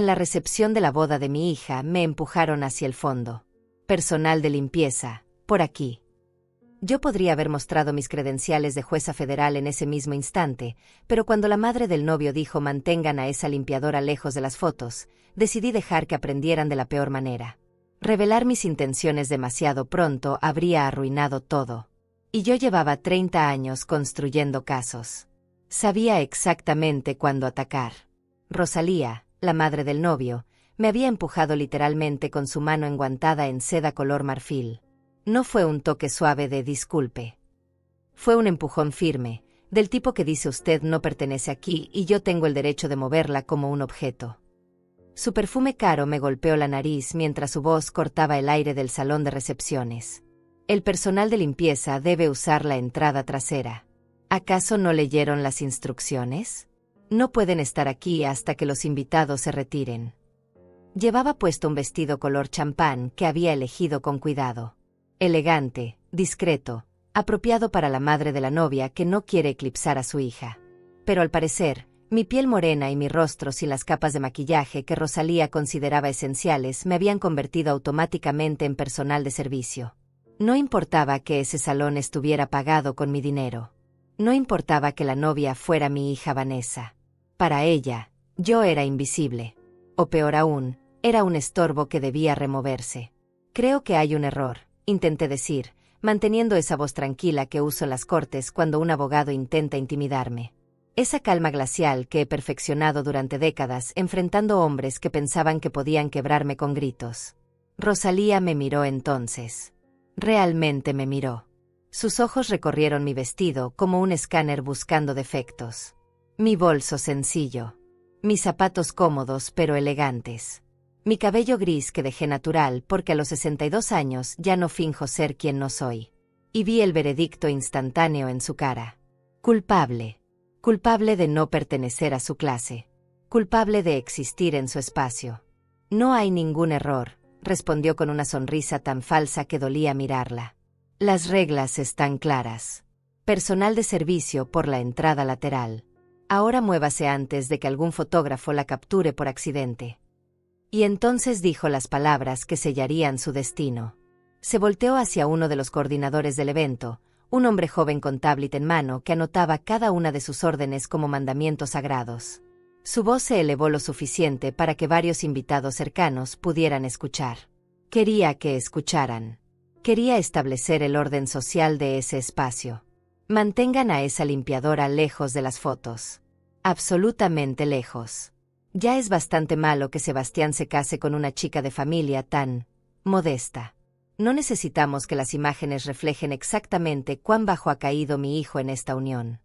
En la recepción de la boda de mi hija me empujaron hacia el fondo. Personal de limpieza, por aquí. Yo podría haber mostrado mis credenciales de jueza federal en ese mismo instante, pero cuando la madre del novio dijo mantengan a esa limpiadora lejos de las fotos, decidí dejar que aprendieran de la peor manera. Revelar mis intenciones demasiado pronto habría arruinado todo. Y yo llevaba 30 años construyendo casos. Sabía exactamente cuándo atacar. Rosalía, la madre del novio, me había empujado literalmente con su mano enguantada en seda color marfil. No fue un toque suave de disculpe. Fue un empujón firme, del tipo que dice usted no pertenece aquí y yo tengo el derecho de moverla como un objeto. Su perfume caro me golpeó la nariz mientras su voz cortaba el aire del salón de recepciones. El personal de limpieza debe usar la entrada trasera. ¿Acaso no leyeron las instrucciones? No pueden estar aquí hasta que los invitados se retiren. Llevaba puesto un vestido color champán que había elegido con cuidado. Elegante, discreto, apropiado para la madre de la novia que no quiere eclipsar a su hija. Pero al parecer, mi piel morena y mi rostro sin las capas de maquillaje que Rosalía consideraba esenciales me habían convertido automáticamente en personal de servicio. No importaba que ese salón estuviera pagado con mi dinero. No importaba que la novia fuera mi hija Vanessa. Para ella, yo era invisible. O peor aún, era un estorbo que debía removerse. Creo que hay un error, intenté decir, manteniendo esa voz tranquila que uso en las cortes cuando un abogado intenta intimidarme. Esa calma glacial que he perfeccionado durante décadas enfrentando hombres que pensaban que podían quebrarme con gritos. Rosalía me miró entonces. Realmente me miró. Sus ojos recorrieron mi vestido como un escáner buscando defectos. Mi bolso sencillo. Mis zapatos cómodos pero elegantes. Mi cabello gris que dejé natural porque a los 62 años ya no finjo ser quien no soy. Y vi el veredicto instantáneo en su cara. Culpable. Culpable de no pertenecer a su clase. Culpable de existir en su espacio. No hay ningún error, respondió con una sonrisa tan falsa que dolía mirarla. Las reglas están claras. Personal de servicio por la entrada lateral. Ahora muévase antes de que algún fotógrafo la capture por accidente. Y entonces dijo las palabras que sellarían su destino. Se volteó hacia uno de los coordinadores del evento, un hombre joven con tablet en mano que anotaba cada una de sus órdenes como mandamientos sagrados. Su voz se elevó lo suficiente para que varios invitados cercanos pudieran escuchar. Quería que escucharan. Quería establecer el orden social de ese espacio. Mantengan a esa limpiadora lejos de las fotos. Absolutamente lejos. Ya es bastante malo que Sebastián se case con una chica de familia tan modesta. No necesitamos que las imágenes reflejen exactamente cuán bajo ha caído mi hijo en esta unión.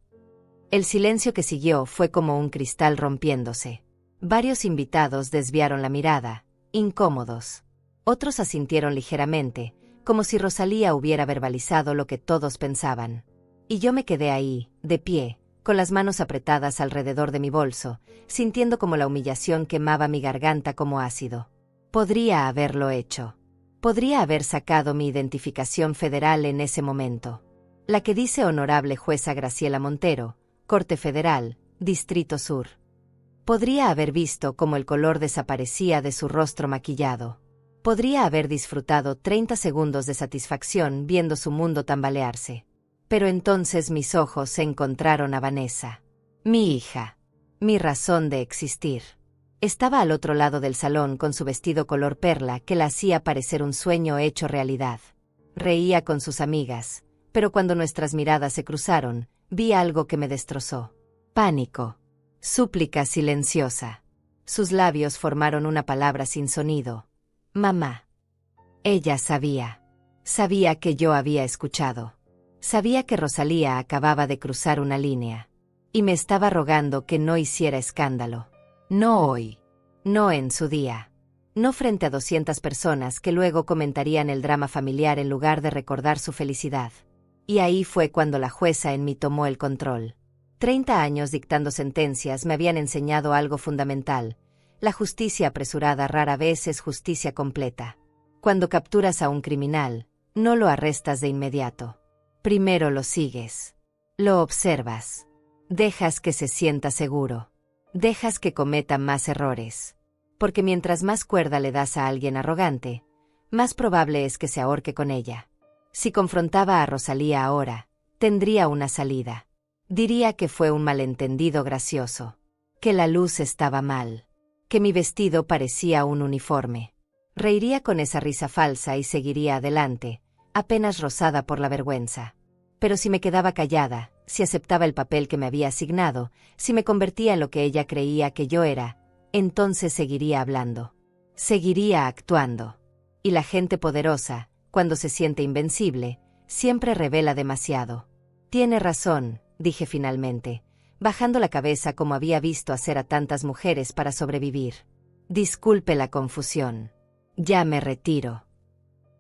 El silencio que siguió fue como un cristal rompiéndose. Varios invitados desviaron la mirada, incómodos. Otros asintieron ligeramente, como si Rosalía hubiera verbalizado lo que todos pensaban. Y yo me quedé ahí, de pie, con las manos apretadas alrededor de mi bolso, sintiendo como la humillación quemaba mi garganta como ácido. Podría haberlo hecho. Podría haber sacado mi identificación federal en ese momento. La que dice Honorable Jueza Graciela Montero, Corte Federal, Distrito Sur. Podría haber visto cómo el color desaparecía de su rostro maquillado. Podría haber disfrutado 30 segundos de satisfacción viendo su mundo tambalearse. Pero entonces mis ojos se encontraron a Vanessa. Mi hija. Mi razón de existir. Estaba al otro lado del salón con su vestido color perla que la hacía parecer un sueño hecho realidad. Reía con sus amigas, pero cuando nuestras miradas se cruzaron, vi algo que me destrozó. Pánico. Súplica silenciosa. Sus labios formaron una palabra sin sonido. Mamá. Ella sabía. Sabía que yo había escuchado. Sabía que Rosalía acababa de cruzar una línea. Y me estaba rogando que no hiciera escándalo. No hoy. No en su día. No frente a 200 personas que luego comentarían el drama familiar en lugar de recordar su felicidad. Y ahí fue cuando la jueza en mí tomó el control. 30 años dictando sentencias me habían enseñado algo fundamental. La justicia apresurada rara vez es justicia completa. Cuando capturas a un criminal, no lo arrestas de inmediato. Primero lo sigues. Lo observas. Dejas que se sienta seguro. Dejas que cometa más errores. Porque mientras más cuerda le das a alguien arrogante, más probable es que se ahorque con ella. Si confrontaba a Rosalía ahora, tendría una salida. Diría que fue un malentendido gracioso, que la luz estaba mal, que mi vestido parecía un uniforme. Reiría con esa risa falsa y seguiría adelante, apenas rozada por la vergüenza. Pero si me quedaba callada, si aceptaba el papel que me había asignado, si me convertía en lo que ella creía que yo era, entonces seguiría hablando. Seguiría actuando. Y la gente poderosa, cuando se siente invencible, siempre revela demasiado. Tiene razón, dije finalmente, bajando la cabeza como había visto hacer a tantas mujeres para sobrevivir. Disculpe la confusión. Ya me retiro.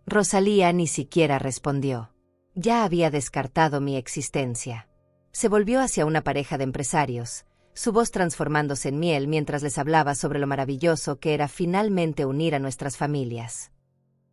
Rosalía ni siquiera respondió. Ya había descartado mi existencia. Se volvió hacia una pareja de empresarios, su voz transformándose en miel mientras les hablaba sobre lo maravilloso que era finalmente unir a nuestras familias.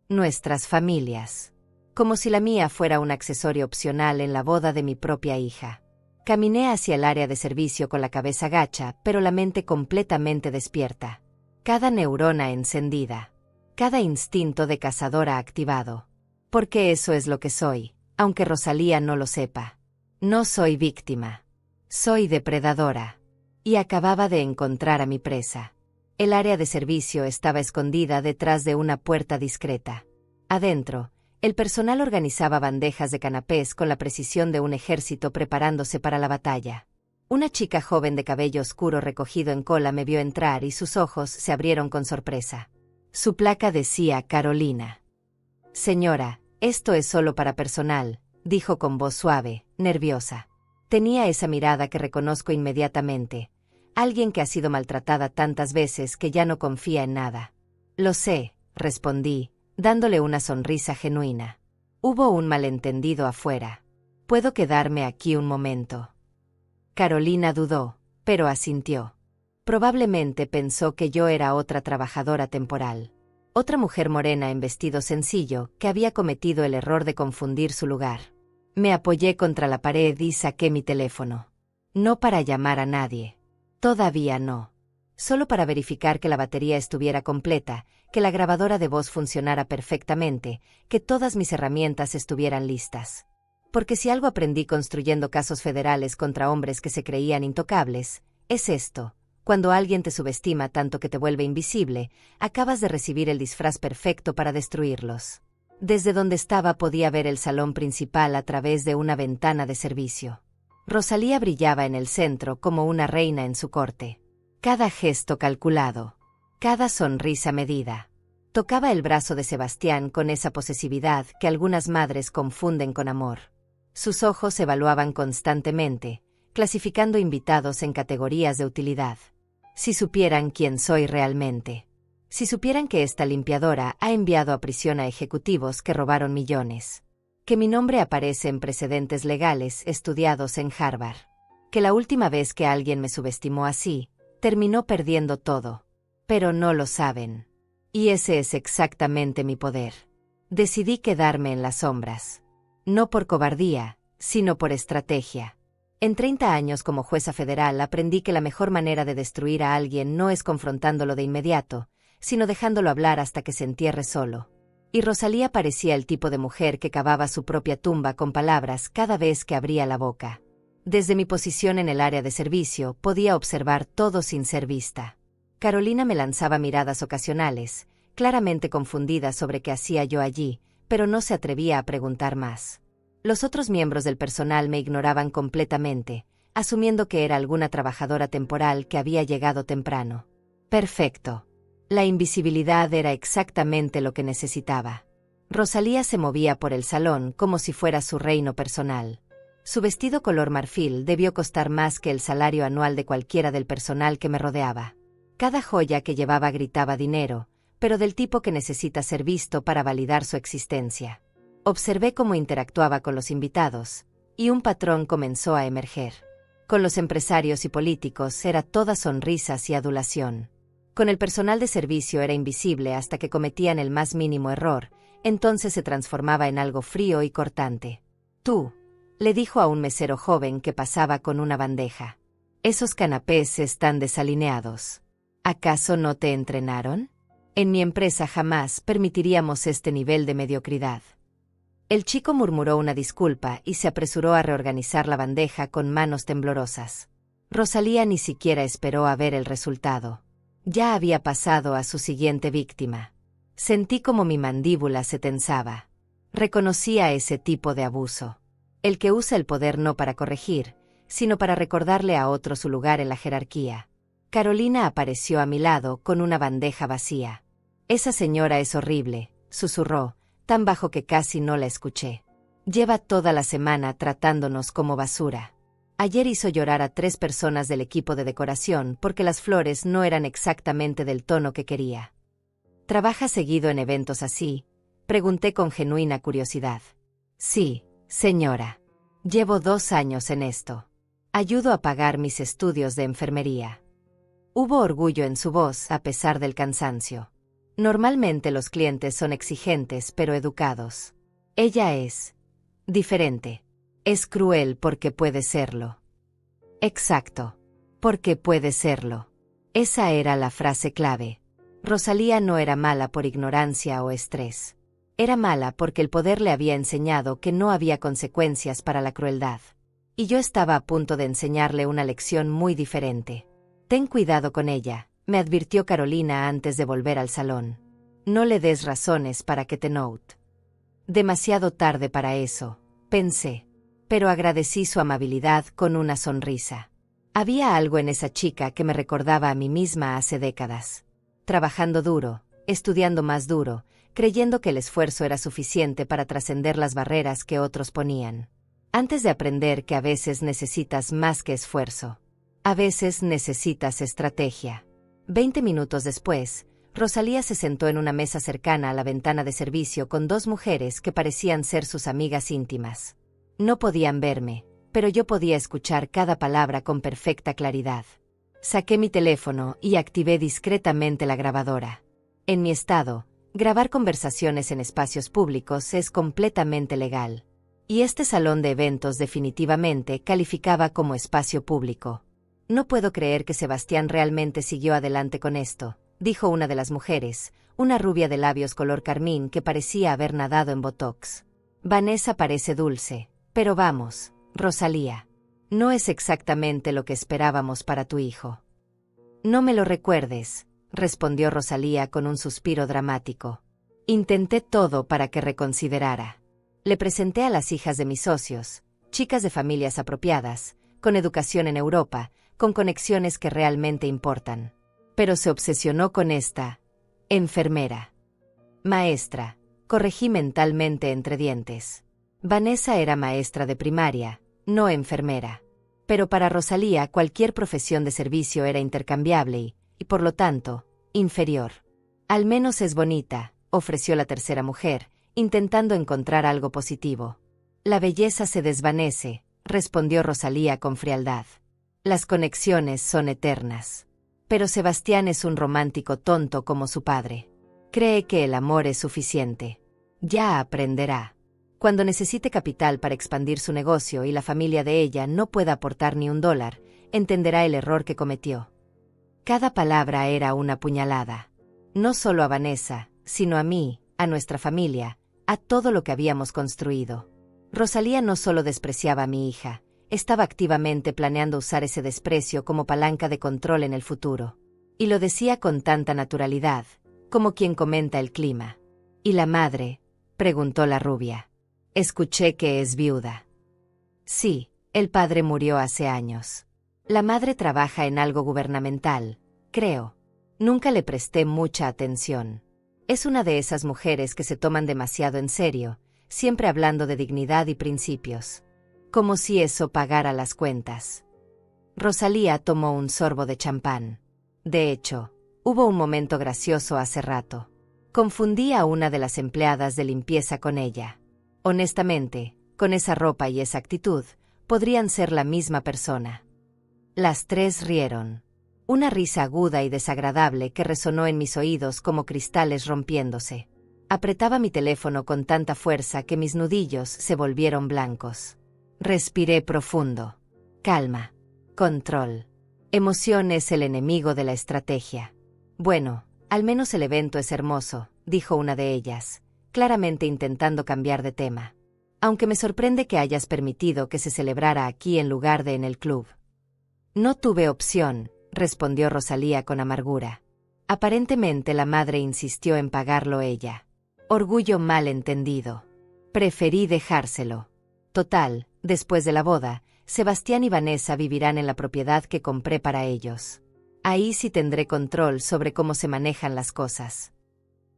Nuestras familias. Como si la mía fuera un accesorio opcional en la boda de mi propia hija. Caminé hacia el área de servicio con la cabeza gacha, pero la mente completamente despierta. Cada neurona encendida. Cada instinto de cazadora activado. Porque eso es lo que soy, aunque Rosalía no lo sepa. No soy víctima. Soy depredadora. Y acababa de encontrar a mi presa. El área de servicio estaba escondida detrás de una puerta discreta. Adentro, el personal organizaba bandejas de canapés con la precisión de un ejército preparándose para la batalla. Una chica joven de cabello oscuro recogido en cola me vio entrar y sus ojos se abrieron con sorpresa. Su placa decía Carolina. Señora, esto es solo para personal, dijo con voz suave, nerviosa. Tenía esa mirada que reconozco inmediatamente. Alguien que ha sido maltratada tantas veces que ya no confía en nada. Lo sé, respondí, dándole una sonrisa genuina. Hubo un malentendido afuera. ¿Puedo quedarme aquí un momento? Carolina dudó, pero asintió. Probablemente pensó que yo era otra trabajadora temporal. Otra mujer morena en vestido sencillo que había cometido el error de confundir su lugar. Me apoyé contra la pared y saqué mi teléfono. No para llamar a nadie. Todavía no. Solo para verificar que la batería estuviera completa, que la grabadora de voz funcionara perfectamente, que todas mis herramientas estuvieran listas. Porque si algo aprendí construyendo casos federales contra hombres que se creían intocables, es esto. Cuando alguien te subestima tanto que te vuelve invisible, acabas de recibir el disfraz perfecto para destruirlos. Desde donde estaba podía ver el salón principal a través de una ventana de servicio. Rosalía brillaba en el centro como una reina en su corte. Cada gesto calculado, cada sonrisa medida. Tocaba el brazo de Sebastián con esa posesividad que algunas madres confunden con amor. Sus ojos evaluaban constantemente, clasificando invitados en categorías de utilidad. Si supieran quién soy realmente. Si supieran que esta limpiadora ha enviado a prisión a ejecutivos que robaron millones. Que mi nombre aparece en precedentes legales estudiados en Harvard. Que la última vez que alguien me subestimó así, terminó perdiendo todo. Pero no lo saben. Y ese es exactamente mi poder. Decidí quedarme en las sombras. No por cobardía, sino por estrategia. En 30 años como jueza federal aprendí que la mejor manera de destruir a alguien no es confrontándolo de inmediato, sino dejándolo hablar hasta que se entierre solo. Y Rosalía parecía el tipo de mujer que cavaba su propia tumba con palabras cada vez que abría la boca. Desde mi posición en el área de servicio podía observar todo sin ser vista. Carolina me lanzaba miradas ocasionales, claramente confundida sobre qué hacía yo allí, pero no se atrevía a preguntar más. Los otros miembros del personal me ignoraban completamente, asumiendo que era alguna trabajadora temporal que había llegado temprano. Perfecto. La invisibilidad era exactamente lo que necesitaba. Rosalía se movía por el salón como si fuera su reino personal. Su vestido color marfil debió costar más que el salario anual de cualquiera del personal que me rodeaba. Cada joya que llevaba gritaba dinero, pero del tipo que necesita ser visto para validar su existencia. Observé cómo interactuaba con los invitados, y un patrón comenzó a emerger. Con los empresarios y políticos era toda sonrisas y adulación. Con el personal de servicio era invisible hasta que cometían el más mínimo error, entonces se transformaba en algo frío y cortante. Tú, le dijo a un mesero joven que pasaba con una bandeja. Esos canapés están desalineados. ¿Acaso no te entrenaron? En mi empresa jamás permitiríamos este nivel de mediocridad. El chico murmuró una disculpa y se apresuró a reorganizar la bandeja con manos temblorosas. Rosalía ni siquiera esperó a ver el resultado. Ya había pasado a su siguiente víctima. Sentí como mi mandíbula se tensaba. Reconocía ese tipo de abuso. El que usa el poder no para corregir, sino para recordarle a otro su lugar en la jerarquía. Carolina apareció a mi lado con una bandeja vacía. «Esa señora es horrible», susurró, tan bajo que casi no la escuché. «Lleva toda la semana tratándonos como basura. Ayer hizo llorar a 3 personas del equipo de decoración porque las flores no eran exactamente del tono que quería». «¿Trabaja seguido en eventos así?», pregunté con genuina curiosidad. «Sí, señora. Llevo 2 años en esto. Ayudo a pagar mis estudios de enfermería». Hubo orgullo en su voz a pesar del cansancio. Normalmente los clientes son exigentes pero educados. Ella es diferente. Es cruel porque puede serlo. Exacto. Porque puede serlo. Esa era la frase clave. Rosalía no era mala por ignorancia o estrés. Era mala porque el poder le había enseñado que no había consecuencias para la crueldad. Y yo estaba a punto de enseñarle una lección muy diferente. «Ten cuidado con ella», me advirtió Carolina antes de volver al salón. «No le des razones para que te note». Demasiado tarde para eso, pensé. Pero agradecí su amabilidad con una sonrisa. Había algo en esa chica que me recordaba a mí misma hace décadas. Trabajando duro, estudiando más duro, creyendo que el esfuerzo era suficiente para trascender las barreras que otros ponían. Antes de aprender que a veces necesitas más que esfuerzo. A veces necesitas estrategia. 20 minutos después, Rosalía se sentó en una mesa cercana a la ventana de servicio con 2 mujeres que parecían ser sus amigas íntimas. No podían verme, pero yo podía escuchar cada palabra con perfecta claridad. Saqué mi teléfono y activé discretamente la grabadora. En mi estado, grabar conversaciones en espacios públicos es completamente legal. Y este salón de eventos definitivamente calificaba como espacio público. «No puedo creer que Sebastián realmente siguió adelante con esto», dijo una de las mujeres, una rubia de labios color carmín que parecía haber nadado en botox. «Vanessa parece dulce, pero vamos, Rosalía. No es exactamente lo que esperábamos para tu hijo». «No me lo recuerdes», respondió Rosalía con un suspiro dramático. «Intenté todo para que reconsiderara. Le presenté a las hijas de mis socios, chicas de familias apropiadas, con educación en Europa, con conexiones que realmente importan. Pero se obsesionó con esta enfermera. Maestra», corregí mentalmente entre dientes. Vanessa era maestra de primaria, no enfermera. Pero para Rosalía cualquier profesión de servicio era intercambiable y, por lo tanto, inferior. «Al menos es bonita», ofreció la tercera mujer, intentando encontrar algo positivo. «La belleza se desvanece», respondió Rosalía con frialdad. «Las conexiones son eternas». Pero Sebastián es un romántico tonto como su padre. Cree que el amor es suficiente. Ya aprenderá. Cuando necesite capital para expandir su negocio y la familia de ella no pueda aportar ni $1, entenderá el error que cometió. Cada palabra era una puñalada. No solo a Vanessa, sino a mí, a nuestra familia, a todo lo que habíamos construido. Rosalía no solo despreciaba a mi hija, estaba activamente planeando usar ese desprecio como palanca de control en el futuro. Y lo decía con tanta naturalidad, como quien comenta el clima. «¿Y la madre?», preguntó la rubia. «Escuché que es viuda». «Sí, el padre murió hace años. La madre trabaja en algo gubernamental, creo. Nunca le presté mucha atención. Es una de esas mujeres que se toman demasiado en serio, siempre hablando de dignidad y principios. Como si eso pagara las cuentas». Rosalía tomó un sorbo de champán. De hecho, hubo un momento gracioso hace rato. Confundí a una de las empleadas de limpieza con ella. Honestamente, con esa ropa y esa actitud, podrían ser la misma persona. Las 3 rieron. Una risa aguda y desagradable que resonó en mis oídos como cristales rompiéndose. Apretaba mi teléfono con tanta fuerza que mis nudillos se volvieron blancos. Respiré profundo. Calma. Control. Emoción es el enemigo de la estrategia. Bueno, al menos el evento es hermoso, dijo una de ellas, claramente intentando cambiar de tema. Aunque me sorprende que hayas permitido que se celebrara aquí en lugar de en el club. No tuve opción, respondió Rosalía con amargura. Aparentemente la madre insistió en pagarlo ella. Orgullo mal entendido. Preferí dejárselo. Total, después de la boda, Sebastián y Vanessa vivirán en la propiedad que compré para ellos. Ahí sí tendré control sobre cómo se manejan las cosas.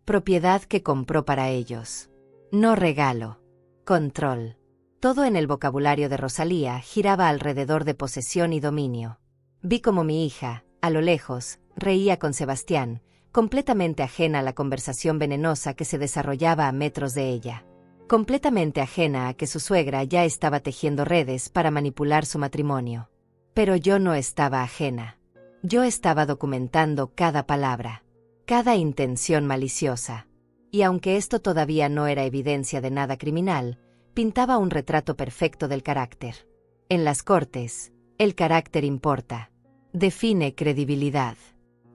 Propiedad que compró para ellos. No regalo. Control. Todo en el vocabulario de Rosalía giraba alrededor de posesión y dominio. Vi como mi hija, a lo lejos, reía con Sebastián, completamente ajena a la conversación venenosa que se desarrollaba a metros de ella. Completamente ajena a que su suegra ya estaba tejiendo redes para manipular su matrimonio. Pero yo no estaba ajena. Yo estaba documentando cada palabra, cada intención maliciosa. Y aunque esto todavía no era evidencia de nada criminal, pintaba un retrato perfecto del carácter. En las cortes, el carácter importa. Define credibilidad.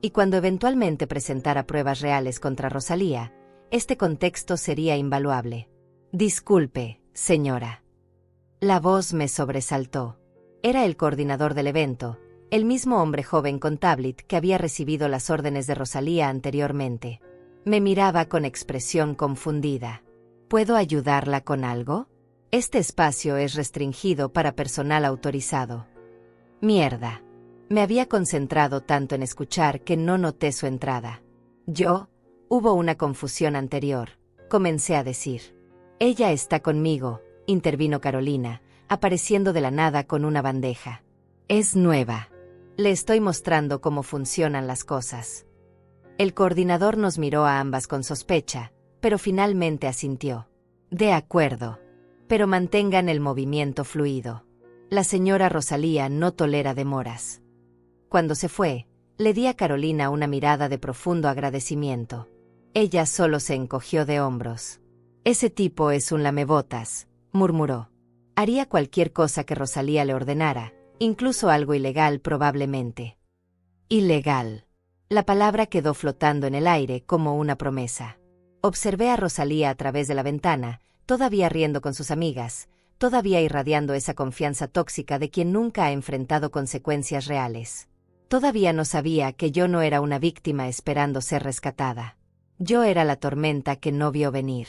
Y cuando eventualmente presentara pruebas reales contra Rosalía, este contexto sería invaluable. Disculpe, señora. La voz me sobresaltó. Era el coordinador del evento, el mismo hombre joven con tablet que había recibido las órdenes de Rosalía anteriormente. Me miraba con expresión confundida. ¿Puedo ayudarla con algo? Este espacio es restringido para personal autorizado. Mierda. Me había concentrado tanto en escuchar que no noté su entrada. Hubo una confusión anterior, comencé a decir. Ella está conmigo, intervino Carolina, apareciendo de la nada con una bandeja. Es nueva. Le estoy mostrando cómo funcionan las cosas. El coordinador nos miró a ambas con sospecha, pero finalmente asintió. De acuerdo. Pero mantengan el movimiento fluido. La señora Rosalía no tolera demoras. Cuando se fue, le di a Carolina una mirada de profundo agradecimiento. Ella solo se encogió de hombros. Ese tipo es un lamebotas, murmuró. Haría cualquier cosa que Rosalía le ordenara, incluso algo ilegal probablemente. Ilegal. La palabra quedó flotando en el aire como una promesa. Observé a Rosalía a través de la ventana, todavía riendo con sus amigas, todavía irradiando esa confianza tóxica de quien nunca ha enfrentado consecuencias reales. Todavía no sabía que yo no era una víctima esperando ser rescatada. Yo era la tormenta que no vio venir.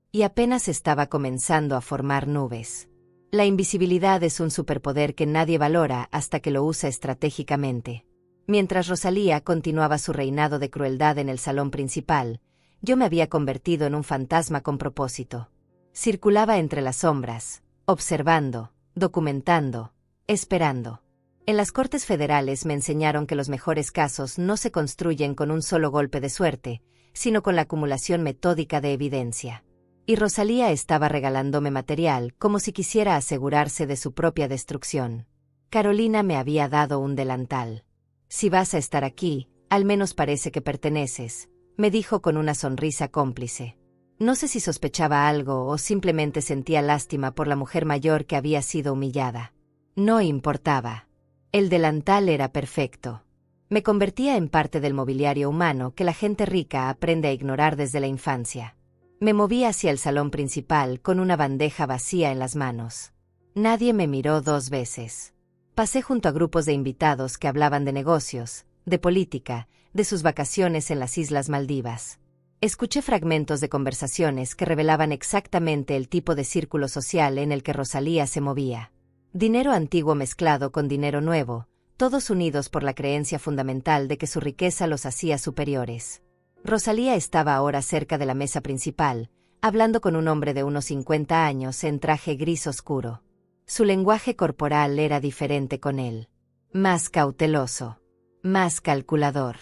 Y apenas estaba comenzando a formar nubes. La invisibilidad es un superpoder que nadie valora hasta que lo usa estratégicamente. Mientras Rosalía continuaba su reinado de crueldad en el salón principal, yo me había convertido en un fantasma con propósito. Circulaba entre las sombras, observando, documentando, esperando. En las Cortes Federales me enseñaron que los mejores casos no se construyen con un solo golpe de suerte, sino con la acumulación metódica de evidencia. Y Rosalía estaba regalándome material como si quisiera asegurarse de su propia destrucción. Carolina me había dado un delantal. Si vas a estar aquí, al menos parece que perteneces, me dijo con una sonrisa cómplice. No sé si sospechaba algo o simplemente sentía lástima por la mujer mayor que había sido humillada. No importaba. El delantal era perfecto. Me convertía en parte del mobiliario humano que la gente rica aprende a ignorar desde la infancia. Me moví hacia el salón principal con una bandeja vacía en las manos. Nadie me miró 2 veces. Pasé junto a grupos de invitados que hablaban de negocios, de política, de sus vacaciones en las Islas Maldivas. Escuché fragmentos de conversaciones que revelaban exactamente el tipo de círculo social en el que Rosalía se movía. Dinero antiguo mezclado con dinero nuevo, todos unidos por la creencia fundamental de que su riqueza los hacía superiores. Rosalía estaba ahora cerca de la mesa principal, hablando con un hombre de unos 50 años en traje gris oscuro. Su lenguaje corporal era diferente con él. Más cauteloso. Más calculador.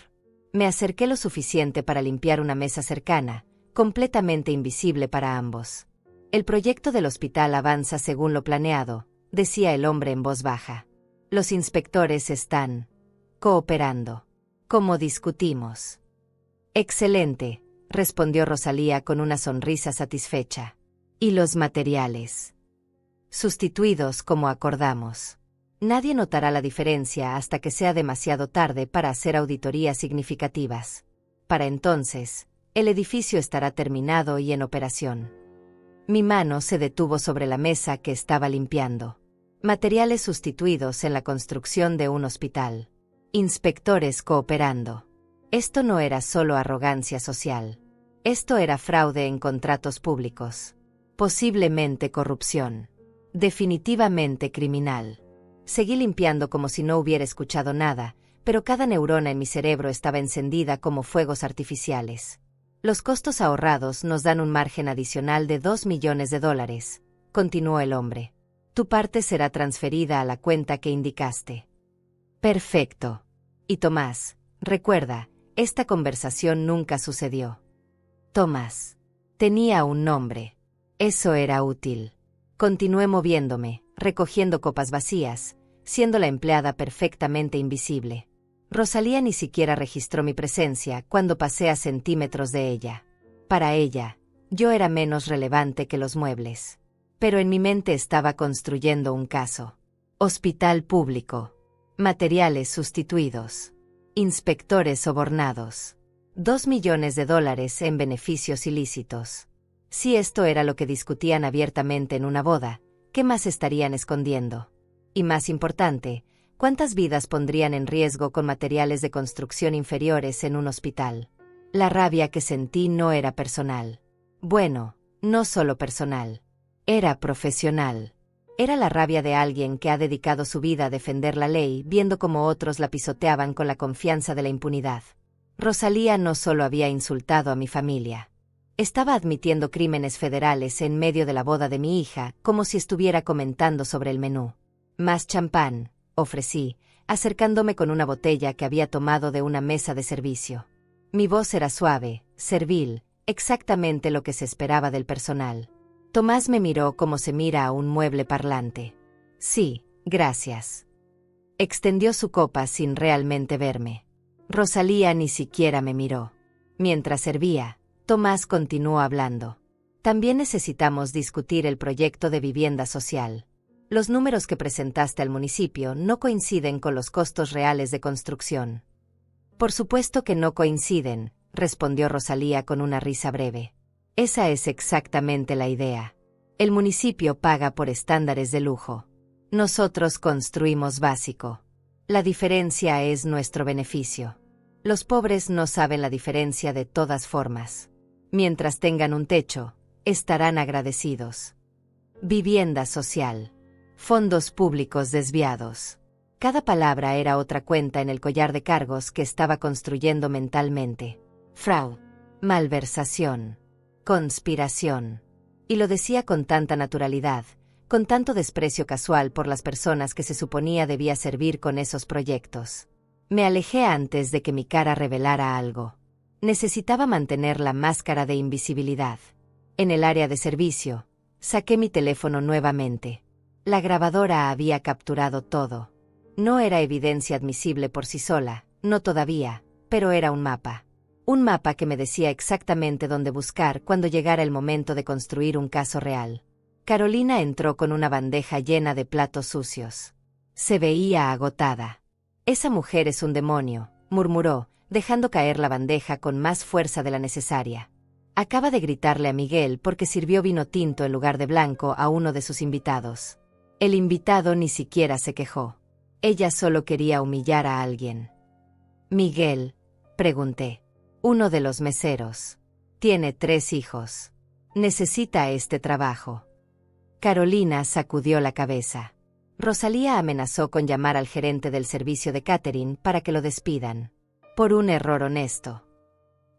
Me acerqué lo suficiente para limpiar una mesa cercana, completamente invisible para ambos. El proyecto del hospital avanza según lo planeado, decía el hombre en voz baja. Los inspectores están cooperando. ¿Cómo discutimos? Excelente, respondió Rosalía con una sonrisa satisfecha. ¿Y los materiales? Sustituidos como acordamos. Nadie notará la diferencia hasta que sea demasiado tarde para hacer auditorías significativas. Para entonces, el edificio estará terminado y en operación. Mi mano se detuvo sobre la mesa que estaba limpiando. Materiales sustituidos en la construcción de un hospital. Inspectores cooperando. Esto no era solo arrogancia social. Esto era fraude en contratos públicos. Posiblemente corrupción. Definitivamente criminal. Seguí limpiando como si no hubiera escuchado nada, pero cada neurona en mi cerebro estaba encendida como fuegos artificiales. Los costos ahorrados nos dan un margen adicional de $2 millones, continuó el hombre. Tu parte será transferida a la cuenta que indicaste. Perfecto. Y Tomás, recuerda, esta conversación nunca sucedió. Tomás. Tenía un nombre. Eso era útil. Continué moviéndome, recogiendo copas vacías, siendo la empleada perfectamente invisible. Rosalía ni siquiera registró mi presencia cuando pasé a centímetros de ella. Para ella, yo era menos relevante que los muebles. Pero en mi mente estaba construyendo un caso. Hospital público. Materiales sustituidos. Inspectores sobornados. $2 millones en beneficios ilícitos. Si esto era lo que discutían abiertamente en una boda, ¿qué más estarían escondiendo? Y más importante, ¿cuántas vidas pondrían en riesgo con materiales de construcción inferiores en un hospital? La rabia que sentí no era personal. Bueno, no solo personal. Era profesional. Era la rabia de alguien que ha dedicado su vida a defender la ley, viendo cómo otros la pisoteaban con la confianza de la impunidad. Rosalía no solo había insultado a mi familia. Estaba admitiendo crímenes federales en medio de la boda de mi hija, como si estuviera comentando sobre el menú. Más champán, ofrecí, acercándome con una botella que había tomado de una mesa de servicio. Mi voz era suave, servil, exactamente lo que se esperaba del personal. Tomás me miró como se mira a un mueble parlante. Sí, gracias. Extendió su copa sin realmente verme. Rosalía ni siquiera me miró. Mientras servía, Tomás continuó hablando. También necesitamos discutir el proyecto de vivienda social. Los números que presentaste al municipio no coinciden con los costos reales de construcción. Por supuesto que no coinciden, respondió Rosalía con una risa breve. Esa es exactamente la idea. El municipio paga por estándares de lujo. Nosotros construimos básico. La diferencia es nuestro beneficio. Los pobres no saben la diferencia de todas formas. Mientras tengan un techo, estarán agradecidos. Vivienda social. Fondos públicos desviados. Cada palabra era otra cuenta en el collar de cargos que estaba construyendo mentalmente. Fraude. Malversación. Conspiración. Y lo decía con tanta naturalidad, con tanto desprecio casual por las personas que se suponía debía servir con esos proyectos. Me alejé antes de que mi cara revelara algo. Necesitaba mantener la máscara de invisibilidad. En el área de servicio, saqué mi teléfono nuevamente. La grabadora había capturado todo. No era evidencia admisible por sí sola, no todavía, pero era un mapa. Un mapa que me decía exactamente dónde buscar cuando llegara el momento de construir un caso real. Carolina entró con una bandeja llena de platos sucios. Se veía agotada. Esa mujer es un demonio, murmuró, dejando caer la bandeja con más fuerza de la necesaria. Acaba de gritarle a Miguel porque sirvió vino tinto en lugar de blanco a uno de sus invitados. El invitado ni siquiera se quejó. Ella solo quería humillar a alguien. Miguel, pregunté. Uno de los meseros. Tiene 3 hijos. Necesita este trabajo. Carolina sacudió la cabeza. Rosalía amenazó con llamar al gerente del servicio de catering para que lo despidan. Por un error honesto.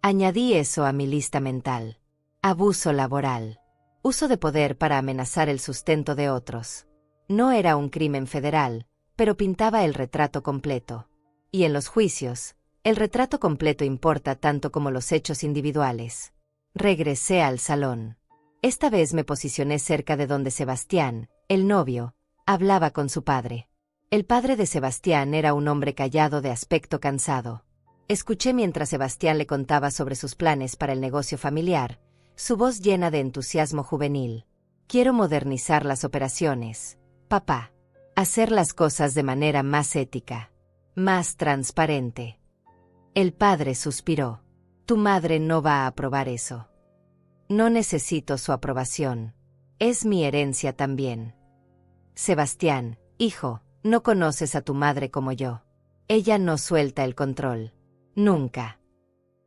Añadí eso a mi lista mental. Abuso laboral. Uso de poder para amenazar el sustento de otros. No era un crimen federal, pero pintaba el retrato completo. Y en los juicios, el retrato completo importa tanto como los hechos individuales. Regresé al salón. Esta vez me posicioné cerca de donde Sebastián, el novio, hablaba con su padre. El padre de Sebastián era un hombre callado de aspecto cansado. Escuché mientras Sebastián le contaba sobre sus planes para el negocio familiar, su voz llena de entusiasmo juvenil. Quiero modernizar las operaciones, papá. Hacer las cosas de manera más ética, más transparente. El padre suspiró. Tu madre no va a aprobar eso. No necesito su aprobación. Es mi herencia también. Sebastián, hijo, no conoces a tu madre como yo. Ella no suelta el control. Nunca.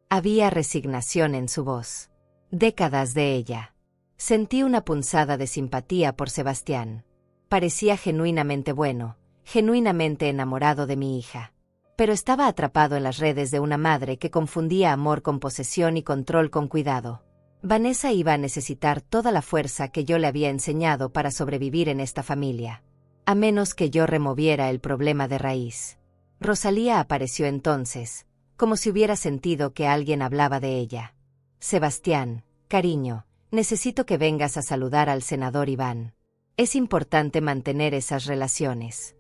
Había resignación en su voz. Décadas de ella. Sentí una punzada de simpatía por Sebastián. Parecía genuinamente bueno, genuinamente enamorado de mi hija. Pero estaba atrapado en las redes de una madre que confundía amor con posesión y control con cuidado. Vanessa iba a necesitar toda la fuerza que yo le había enseñado para sobrevivir en esta familia. A menos que yo removiera el problema de raíz. Rosalía apareció entonces, como si hubiera sentido que alguien hablaba de ella. Sebastián, cariño, necesito que vengas a saludar al senador Iván. Es importante mantener esas relaciones.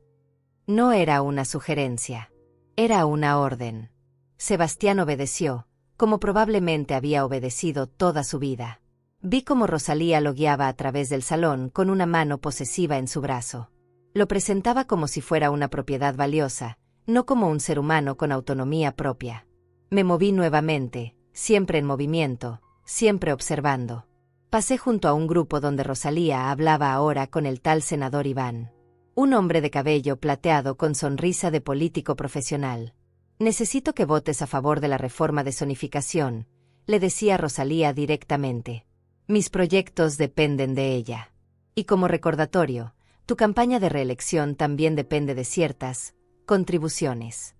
No era una sugerencia. Era una orden. Sebastián obedeció, como probablemente había obedecido toda su vida. Vi cómo Rosalía lo guiaba a través del salón con una mano posesiva en su brazo. Lo presentaba como si fuera una propiedad valiosa, no como un ser humano con autonomía propia. Me moví nuevamente, siempre en movimiento, siempre observando. Pasé junto a un grupo donde Rosalía hablaba ahora con el tal senador Iván. Un hombre de cabello plateado con sonrisa de político profesional. Necesito que votes a favor de la reforma de zonificación, le decía Rosalía directamente. Mis proyectos dependen de ella. Y como recordatorio, tu campaña de reelección también depende de ciertas contribuciones.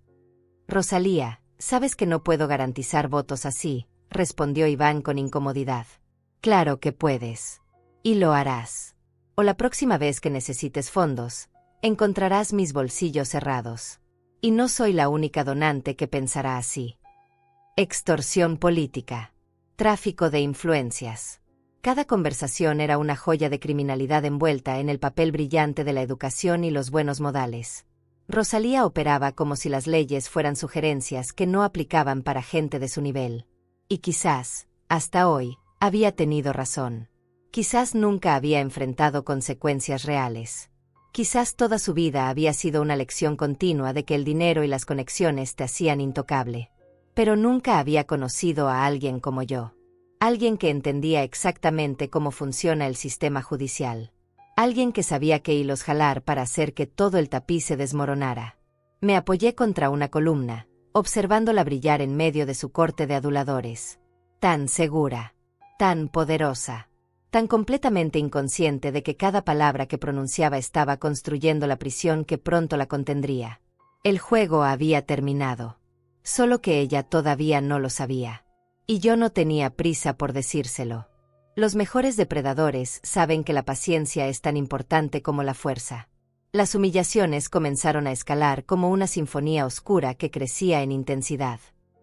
Rosalía, sabes que no puedo garantizar votos así, respondió Iván con incomodidad. Claro que puedes. Y lo harás. O la próxima vez que necesites fondos, encontrarás mis bolsillos cerrados. Y no soy la única donante que pensará así. Extorsión política. Tráfico de influencias. Cada conversación era una joya de criminalidad envuelta en el papel brillante de la educación y los buenos modales. Rosalía operaba como si las leyes fueran sugerencias que no aplicaban para gente de su nivel. Y quizás, hasta hoy, había tenido razón. Quizás nunca había enfrentado consecuencias reales. Quizás toda su vida había sido una lección continua de que el dinero y las conexiones te hacían intocable. Pero nunca había conocido a alguien como yo. Alguien que entendía exactamente cómo funciona el sistema judicial. Alguien que sabía qué hilos jalar para hacer que todo el tapiz se desmoronara. Me apoyé contra una columna, observándola brillar en medio de su corte de aduladores. Tan segura, tan poderosa. Tan completamente inconsciente de que cada palabra que pronunciaba estaba construyendo la prisión que pronto la contendría. El juego había terminado. Solo que ella todavía no lo sabía. Y yo no tenía prisa por decírselo. Los mejores depredadores saben que la paciencia es tan importante como la fuerza. Las humillaciones comenzaron a escalar como una sinfonía oscura que crecía en intensidad.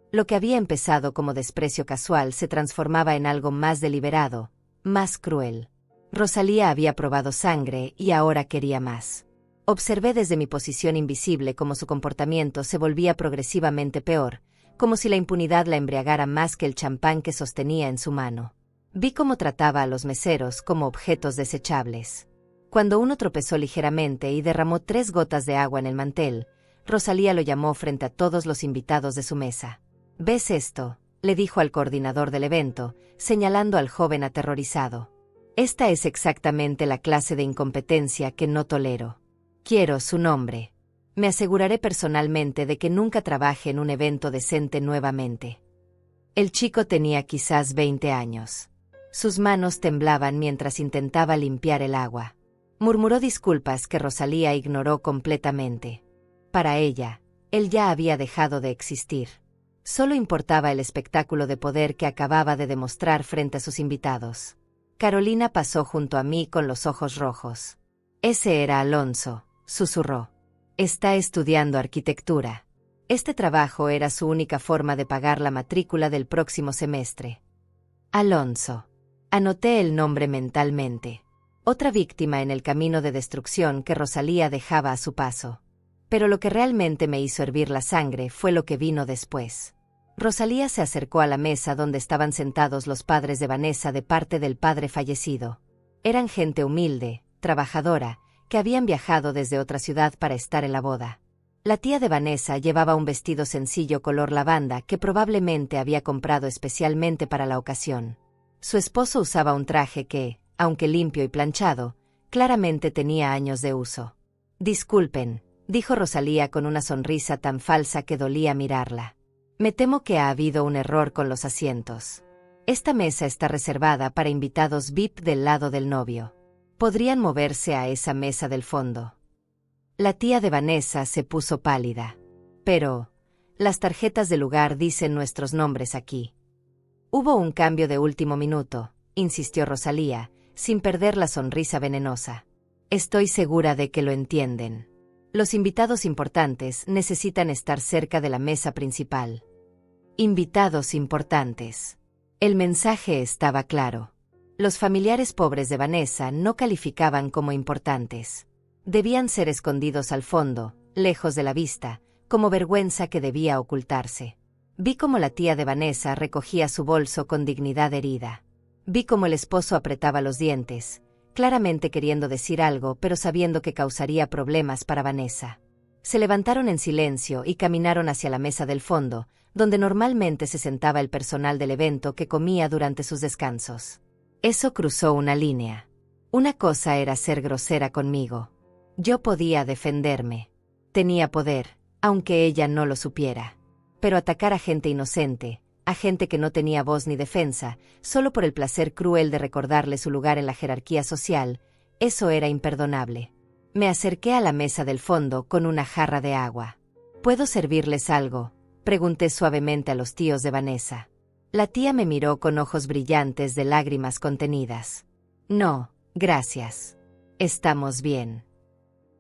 Lo que había empezado como desprecio casual se transformaba en algo más deliberado, más cruel. Rosalía había probado sangre y ahora quería más. Observé desde mi posición invisible cómo su comportamiento se volvía progresivamente peor, como si la impunidad la embriagara más que el champán que sostenía en su mano. Vi cómo trataba a los meseros como objetos desechables. Cuando uno tropezó ligeramente y derramó 3 gotas de agua en el mantel, Rosalía lo llamó frente a todos los invitados de su mesa. ¿Ves esto?, le dijo al coordinador del evento, señalando al joven aterrorizado. Esta es exactamente la clase de incompetencia que no tolero. Quiero su nombre. Me aseguraré personalmente de que nunca trabaje en un evento decente nuevamente. El chico tenía quizás 20 años. Sus manos temblaban mientras intentaba limpiar el agua. Murmuró disculpas que Rosalía ignoró completamente. Para ella, él ya había dejado de existir. Solo importaba el espectáculo de poder que acababa de demostrar frente a sus invitados. Carolina pasó junto a mí con los ojos rojos. Ese era Alonso, susurró. Está estudiando arquitectura. Este trabajo era su única forma de pagar la matrícula del próximo semestre. Alonso. Anoté el nombre mentalmente. Otra víctima en el camino de destrucción que Rosalía dejaba a su paso. Pero lo que realmente me hizo hervir la sangre fue lo que vino después. Rosalía se acercó a la mesa donde estaban sentados los padres de Vanessa de parte del padre fallecido. Eran gente humilde, trabajadora, que habían viajado desde otra ciudad para estar en la boda. La tía de Vanessa llevaba un vestido sencillo color lavanda que probablemente había comprado especialmente para la ocasión. Su esposo usaba un traje que, aunque limpio y planchado, claramente tenía años de uso. «Disculpen», dijo Rosalía con una sonrisa tan falsa que dolía mirarla. «Me temo que ha habido un error con los asientos. Esta mesa está reservada para invitados VIP del lado del novio. ¿Podrían moverse a esa mesa del fondo?» La tía de Vanessa se puso pálida. «Pero, las tarjetas del lugar dicen nuestros nombres aquí». «Hubo un cambio de último minuto», insistió Rosalía, sin perder la sonrisa venenosa. «Estoy segura de que lo entienden. Los invitados importantes necesitan estar cerca de la mesa principal». Invitados importantes. El mensaje estaba claro. Los familiares pobres de Vanessa no calificaban como importantes. Debían ser escondidos al fondo, lejos de la vista, como vergüenza que debía ocultarse. Vi cómo la tía de Vanessa recogía su bolso con dignidad herida. Vi cómo el esposo apretaba los dientes, claramente queriendo decir algo pero sabiendo que causaría problemas para Vanessa. Se levantaron en silencio y caminaron hacia la mesa del fondo, donde normalmente se sentaba el personal del evento que comía durante sus descansos. Eso cruzó una línea. Una cosa era ser grosera conmigo. Yo podía defenderme. Tenía poder, aunque ella no lo supiera. Pero atacar a gente inocente, a gente que no tenía voz ni defensa, solo por el placer cruel de recordarle su lugar en la jerarquía social, eso era imperdonable. Me acerqué a la mesa del fondo con una jarra de agua. «¿Puedo servirles algo?», pregunté suavemente a los tíos de Vanessa. La tía me miró con ojos brillantes de lágrimas contenidas. «No, gracias. Estamos bien».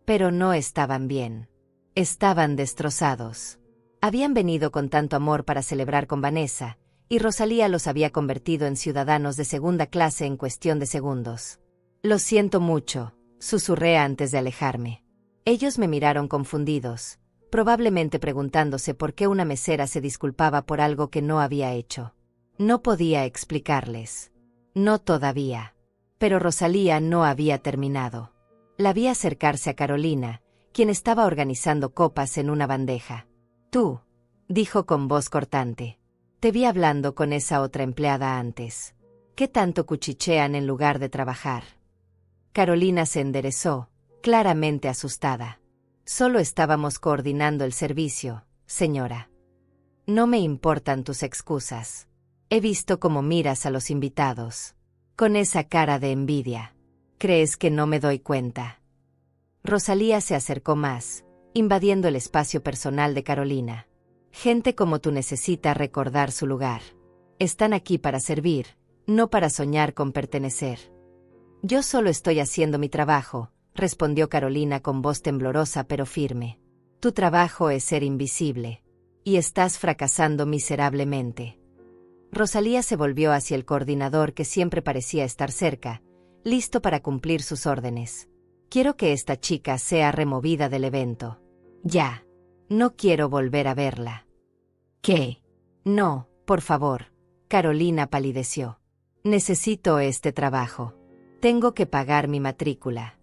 Pero no estaban bien. Estaban destrozados. Habían venido con tanto amor para celebrar con Vanessa, y Rosalía los había convertido en ciudadanos de segunda clase en cuestión de segundos. «Lo siento mucho», susurré antes de alejarme. Ellos me miraron confundidos, probablemente preguntándose por qué una mesera se disculpaba por algo que no había hecho. No podía explicarles. No todavía. Pero Rosalía no había terminado. La vi acercarse a Carolina, quien estaba organizando copas en una bandeja. «Tú», dijo con voz cortante. «Te vi hablando con esa otra empleada antes. ¿Qué tanto cuchichean en lugar de trabajar?» Carolina se enderezó, claramente asustada. «Solo estábamos coordinando el servicio, señora. No me importan tus excusas. He visto cómo miras a los invitados. Con esa cara de envidia. ¿Crees que no me doy cuenta?» Rosalía se acercó más, invadiendo el espacio personal de Carolina. «Gente como tú necesita recordar su lugar. Están aquí para servir, no para soñar con pertenecer». «Yo solo estoy haciendo mi trabajo», respondió Carolina con voz temblorosa pero firme. «Tu trabajo es ser invisible. Y estás fracasando miserablemente». Rosalía se volvió hacia el coordinador que siempre parecía estar cerca, listo para cumplir sus órdenes. «Quiero que esta chica sea removida del evento. Ya. No quiero volver a verla». «¿Qué?» «No, por favor». Carolina palideció. «Necesito este trabajo. Tengo que pagar mi matrícula.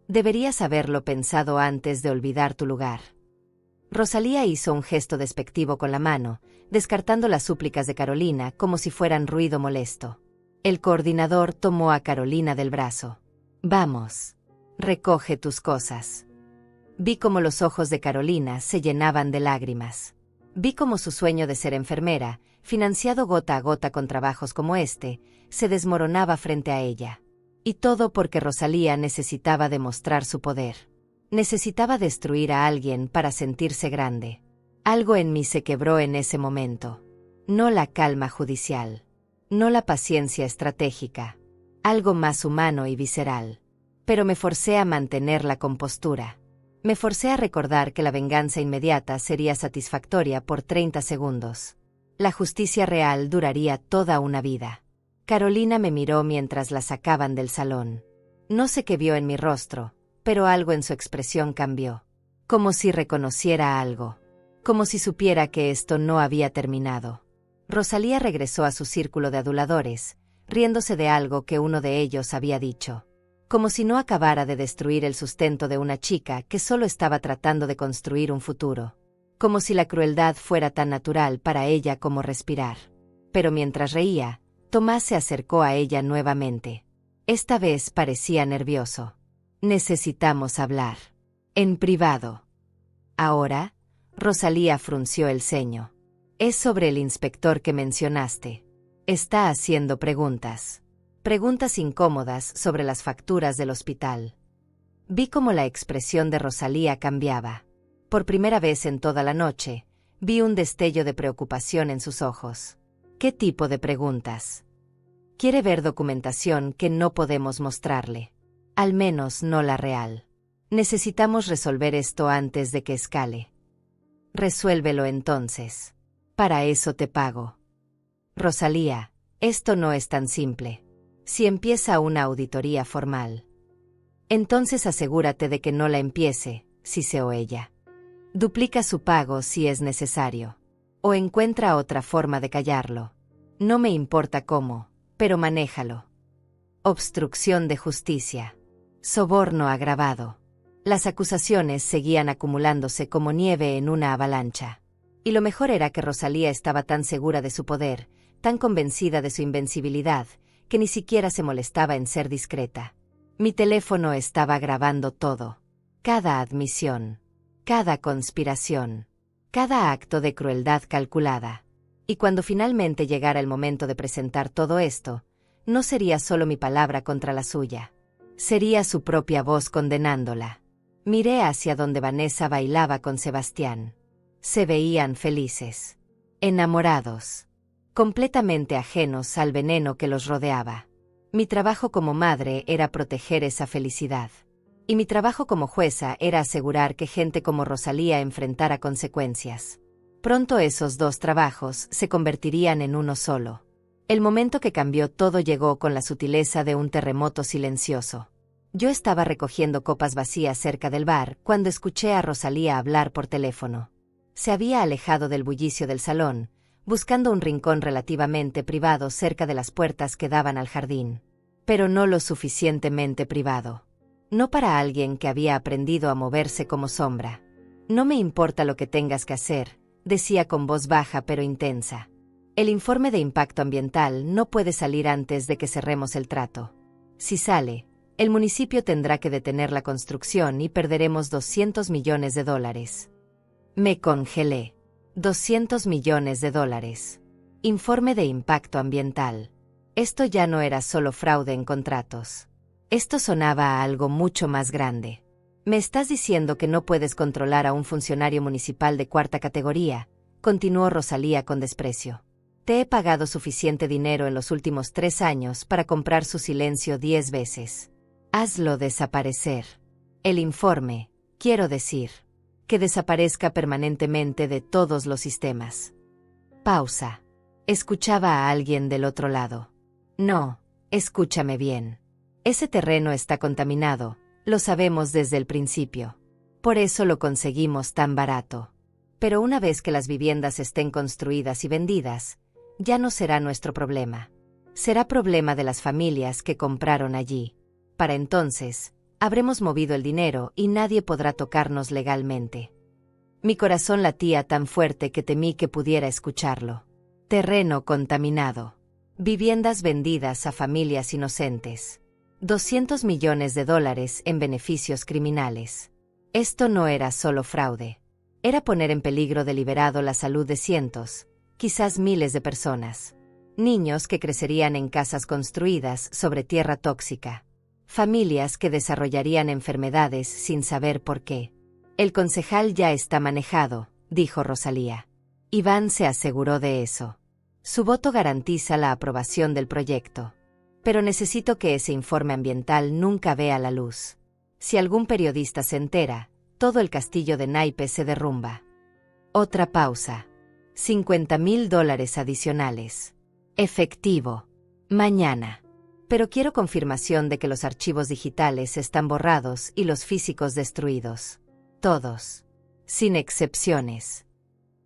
Deberías haberlo pensado antes de olvidar tu lugar». Rosalía hizo un gesto despectivo con la mano, descartando las súplicas de Carolina como si fueran ruido molesto. El coordinador tomó a Carolina del brazo. «Vamos. Recoge tus cosas». Vi cómo los ojos de Carolina se llenaban de lágrimas. Vi cómo su sueño de ser enfermera, financiado gota a gota con trabajos como este, se desmoronaba frente a ella. Y todo porque Rosalía necesitaba demostrar su poder. Necesitaba destruir a alguien para sentirse grande. Algo en mí se quebró en ese momento. No la calma judicial. No la paciencia estratégica. Algo más humano y visceral. Pero me forcé a mantener la compostura. Me forcé a recordar que la venganza inmediata sería satisfactoria por 30 segundos. La justicia real duraría toda una vida. Carolina me miró mientras la sacaban del salón. No sé qué vio en mi rostro, pero algo en su expresión cambió. Como si reconociera algo. Como si supiera que esto no había terminado. Rosalía regresó a su círculo de aduladores, riéndose de algo que uno de ellos había dicho. como si no acabara de destruir el sustento de una chica que solo estaba tratando de construir un futuro. Como si la crueldad fuera tan natural para ella como respirar. Pero mientras reía, Tomás se acercó a ella nuevamente. Esta vez parecía nervioso. Necesitamos hablar. En privado. Ahora, Rosalía frunció el ceño. Es sobre el inspector que mencionaste. Está haciendo preguntas. Preguntas incómodas sobre las facturas del hospital. Vi cómo la expresión de Rosalía cambiaba. Por primera vez en toda la noche, vi un destello de preocupación en sus ojos. ¿Qué tipo de preguntas? Quiere ver documentación que no podemos mostrarle. Al menos no la real. Necesitamos resolver esto antes de que escale. Resuélvelo entonces. Para eso te pago. Rosalía, esto no es tan simple. Si empieza una auditoría formal, entonces asegúrate de que no la empiece, si se o ella. Duplica su pago si es necesario. O encuentra otra forma de callarlo. No me importa cómo, pero manéjalo. Obstrucción de justicia. Soborno agravado. Las acusaciones seguían acumulándose como nieve en una avalancha. Y lo mejor era que Rosalía estaba tan segura de su poder, tan convencida de su invencibilidad, que ni siquiera se molestaba en ser discreta. Mi teléfono estaba grabando todo. Cada admisión. Cada conspiración. Cada acto de crueldad calculada. Y cuando finalmente llegara el momento de presentar todo esto, no sería solo mi palabra contra la suya. Sería su propia voz condenándola. Miré hacia donde Vanessa bailaba con Sebastián. Se veían felices. Enamorados. Completamente ajenos al veneno que los rodeaba. Mi trabajo como madre era proteger esa felicidad. Y mi trabajo como jueza era asegurar que gente como Rosalía enfrentara consecuencias. Pronto esos dos trabajos se convertirían en uno solo. El momento que cambió todo llegó con la sutileza de un terremoto silencioso. Yo estaba recogiendo copas vacías cerca del bar cuando escuché a Rosalía hablar por teléfono. Se había alejado del bullicio del salón, buscando un rincón relativamente privado cerca de las puertas que daban al jardín. Pero no lo suficientemente privado. No para alguien que había aprendido a moverse como sombra. No me importa lo que tengas que hacer, decía con voz baja pero intensa. El informe de impacto ambiental no puede salir antes de que cerremos el trato. Si sale, el municipio tendrá que detener la construcción y perderemos $200 millones. Me congelé. $200 millones. Informe de impacto ambiental. Esto ya no era solo fraude en contratos. Esto sonaba a algo mucho más grande. Me estás diciendo que no puedes controlar a un funcionario municipal de cuarta categoría, continuó Rosalía con desprecio. Te he pagado suficiente dinero en los últimos 3 años para comprar su silencio 10 veces. Hazlo desaparecer. El informe, quiero decir, que desaparezca permanentemente de todos los sistemas. Pausa. Escuchaba a alguien del otro lado. No, escúchame bien. Ese terreno está contaminado, lo sabemos desde el principio. Por eso lo conseguimos tan barato. Pero una vez que las viviendas estén construidas y vendidas, ya no será nuestro problema. Será problema de las familias que compraron allí. Para entonces, habremos movido el dinero y nadie podrá tocarnos legalmente. Mi corazón latía tan fuerte que temí que pudiera escucharlo. Terreno contaminado. Viviendas vendidas a familias inocentes. $200 millones en beneficios criminales. Esto no era solo fraude. Era poner en peligro deliberado la salud de cientos, quizás miles de personas. Niños que crecerían en casas construidas sobre tierra tóxica. Familias que desarrollarían enfermedades sin saber por qué. El concejal ya está manejado, dijo Rosalía. Iván se aseguró de eso. Su voto garantiza la aprobación del proyecto. Pero necesito que ese informe ambiental nunca vea la luz. Si algún periodista se entera, todo el castillo de naipes se derrumba. Otra pausa. $50,000 adicionales. Efectivo. Mañana. Pero quiero confirmación de que los archivos digitales están borrados y los físicos destruidos. Todos. Sin excepciones.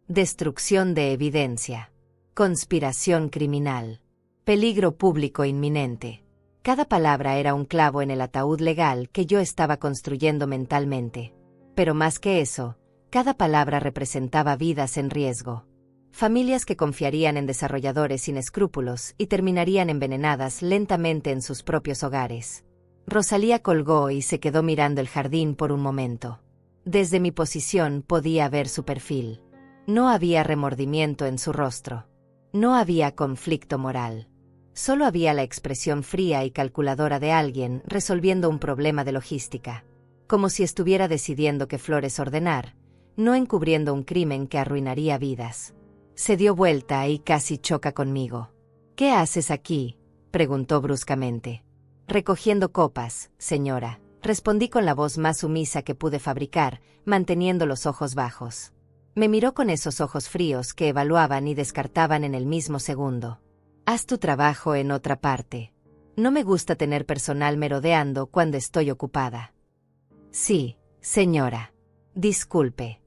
Destrucción de evidencia. Conspiración criminal. Peligro público inminente. Cada palabra era un clavo en el ataúd legal que yo estaba construyendo mentalmente. Pero más que eso, cada palabra representaba vidas en riesgo. Familias que confiarían en desarrolladores sin escrúpulos y terminarían envenenadas lentamente en sus propios hogares. Rosalía colgó y se quedó mirando el jardín por un momento. Desde mi posición podía ver su perfil. No había remordimiento en su rostro. No había conflicto moral. Solo había la expresión fría y calculadora de alguien resolviendo un problema de logística. Como si estuviera decidiendo qué flores ordenar, no encubriendo un crimen que arruinaría vidas. Se dio vuelta y casi choca conmigo. «¿Qué haces aquí?», preguntó bruscamente. «Recogiendo copas, señora», respondí con la voz más sumisa que pude fabricar, manteniendo los ojos bajos. Me miró con esos ojos fríos que evaluaban y descartaban en el mismo segundo. «Haz tu trabajo en otra parte. No me gusta tener personal merodeando cuando estoy ocupada». «Sí, señora. Disculpe».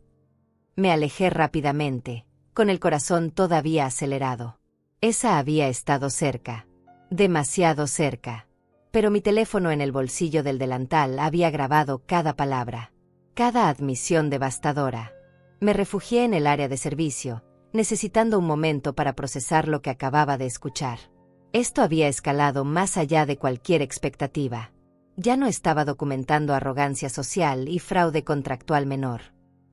Me alejé rápidamente, con el corazón todavía acelerado. Esa había estado cerca. Demasiado cerca. Pero mi teléfono en el bolsillo del delantal había grabado cada palabra. Cada admisión devastadora. Me refugié en el área de servicio, necesitando un momento para procesar lo que acababa de escuchar. Esto había escalado más allá de cualquier expectativa. Ya no estaba documentando arrogancia social y fraude contractual menor.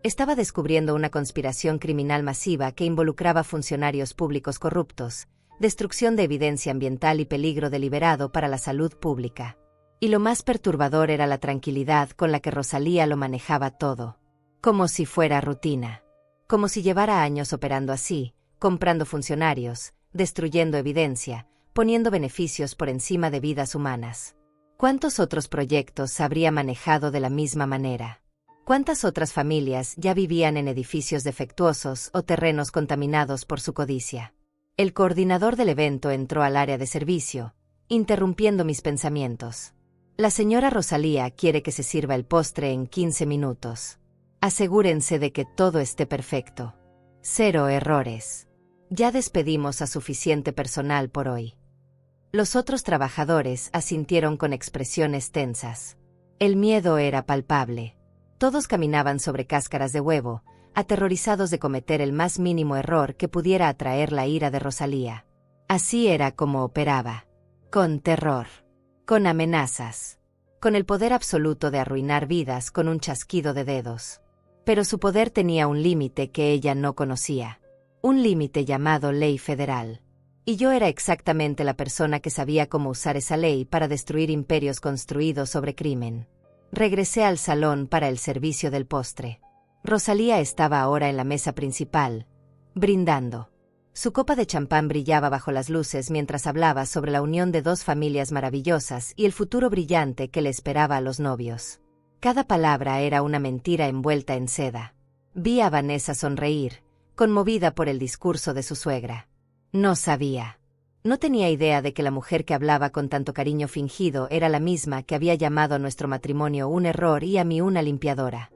Estaba descubriendo una conspiración criminal masiva que involucraba funcionarios públicos corruptos, destrucción de evidencia ambiental y peligro deliberado para la salud pública. Y lo más perturbador era la tranquilidad con la que Rosalía lo manejaba todo. Como si fuera rutina. Como si llevara años operando así, comprando funcionarios, destruyendo evidencia, poniendo beneficios por encima de vidas humanas. ¿Cuántos otros proyectos habría manejado de la misma manera? ¿Cuántas otras familias ya vivían en edificios defectuosos o terrenos contaminados por su codicia? El coordinador del evento entró al área de servicio, interrumpiendo mis pensamientos. «La señora Rosalía quiere que se sirva el postre en 15 minutos. Asegúrense de que todo esté perfecto. 0 errores. Ya despedimos a suficiente personal por hoy». Los otros trabajadores asintieron con expresiones tensas. El miedo era palpable. Todos caminaban sobre cáscaras de huevo, aterrorizados de cometer el más mínimo error que pudiera atraer la ira de Rosalía. Así era como operaba. Con terror. Con amenazas. Con el poder absoluto de arruinar vidas con un chasquido de dedos. Pero su poder tenía un límite que ella no conocía. Un límite llamado ley federal. Y yo era exactamente la persona que sabía cómo usar esa ley para destruir imperios construidos sobre crimen. Regresé al salón para el servicio del postre. Rosalía estaba ahora en la mesa principal, brindando. Su copa de champán brillaba bajo las luces mientras hablaba sobre la unión de dos familias maravillosas y el futuro brillante que le esperaba a los novios. Cada palabra era una mentira envuelta en seda. Vi a Vanessa sonreír, conmovida por el discurso de su suegra. No sabía. No tenía idea de que la mujer que hablaba con tanto cariño fingido era la misma que había llamado a nuestro matrimonio un error y a mí una limpiadora.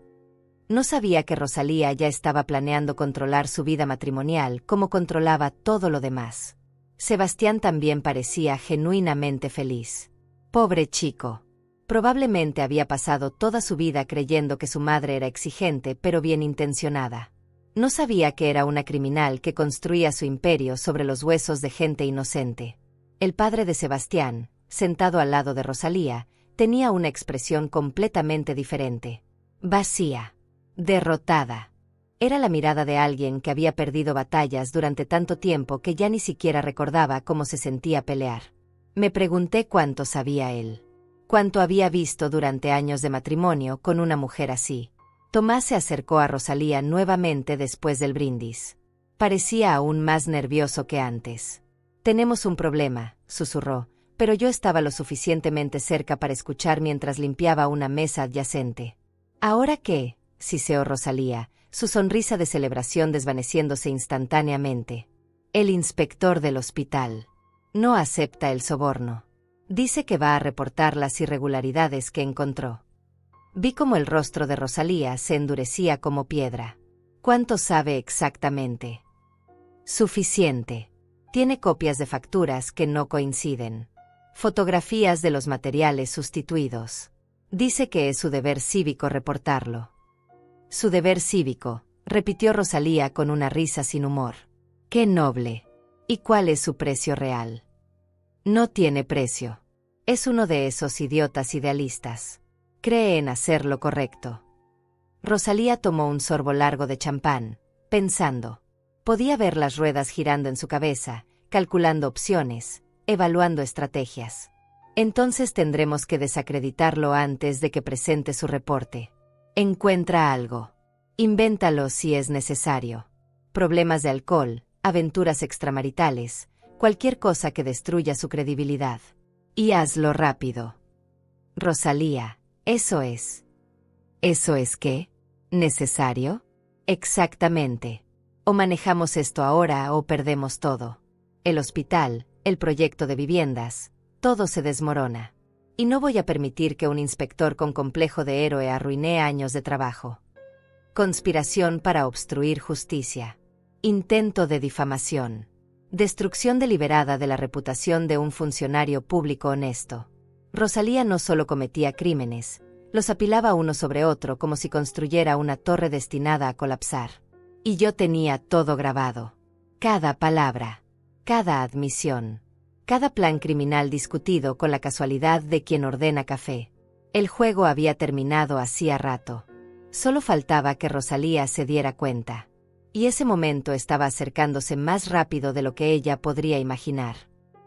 No sabía que Rosalía ya estaba planeando controlar su vida matrimonial como controlaba todo lo demás. Sebastián también parecía genuinamente feliz. Pobre chico. Probablemente había pasado toda su vida creyendo que su madre era exigente pero bien intencionada. No sabía que era una criminal que construía su imperio sobre los huesos de gente inocente. El padre de Sebastián, sentado al lado de Rosalía, tenía una expresión completamente diferente. Vacía. Derrotada. Era la mirada de alguien que había perdido batallas durante tanto tiempo que ya ni siquiera recordaba cómo se sentía pelear. Me pregunté cuánto sabía él. Cuánto había visto durante años de matrimonio con una mujer así. Tomás se acercó a Rosalía nuevamente después del brindis. Parecía aún más nervioso que antes. «Tenemos un problema», susurró, pero yo estaba lo suficientemente cerca para escuchar mientras limpiaba una mesa adyacente. «¿Ahora qué?», siseó Rosalía, su sonrisa de celebración desvaneciéndose instantáneamente. «El inspector del hospital. No acepta el soborno. Dice que va a reportar las irregularidades que encontró». Vi cómo el rostro de Rosalía se endurecía como piedra. «¿Cuánto sabe exactamente?» «Suficiente. Tiene copias de facturas que no coinciden. Fotografías de los materiales sustituidos. Dice que es su deber cívico reportarlo. Su deber cívico, repitió Rosalía con una risa sin humor. ¡Qué noble! ¿Y cuál es su precio real? No tiene precio. Es uno de esos idiotas idealistas. Cree en hacer lo correcto. Rosalía tomó un sorbo largo de champán, pensando. Podía ver las ruedas girando en su cabeza, calculando opciones, evaluando estrategias. Entonces tendremos que desacreditarlo antes de que presente su reporte. Encuentra algo. Invéntalo si es necesario. Problemas de alcohol, aventuras extramaritales, cualquier cosa que destruya su credibilidad. Y hazlo rápido. Rosalía, eso es. ¿Eso es qué? ¿Necesario? Exactamente. O manejamos esto ahora o perdemos todo. El hospital, el proyecto de viviendas, todo se desmorona. Y no voy a permitir que un inspector con complejo de héroe arruine años de trabajo. Conspiración para obstruir justicia. Intento de difamación. Destrucción deliberada de la reputación de un funcionario público honesto. Rosalía no solo cometía crímenes, los apilaba uno sobre otro como si construyera una torre destinada a colapsar. Y yo tenía todo grabado. Cada palabra, cada admisión, cada plan criminal discutido con la casualidad de quien ordena café. El juego había terminado hacía rato. Solo faltaba que Rosalía se diera cuenta. Y ese momento estaba acercándose más rápido de lo que ella podría imaginar.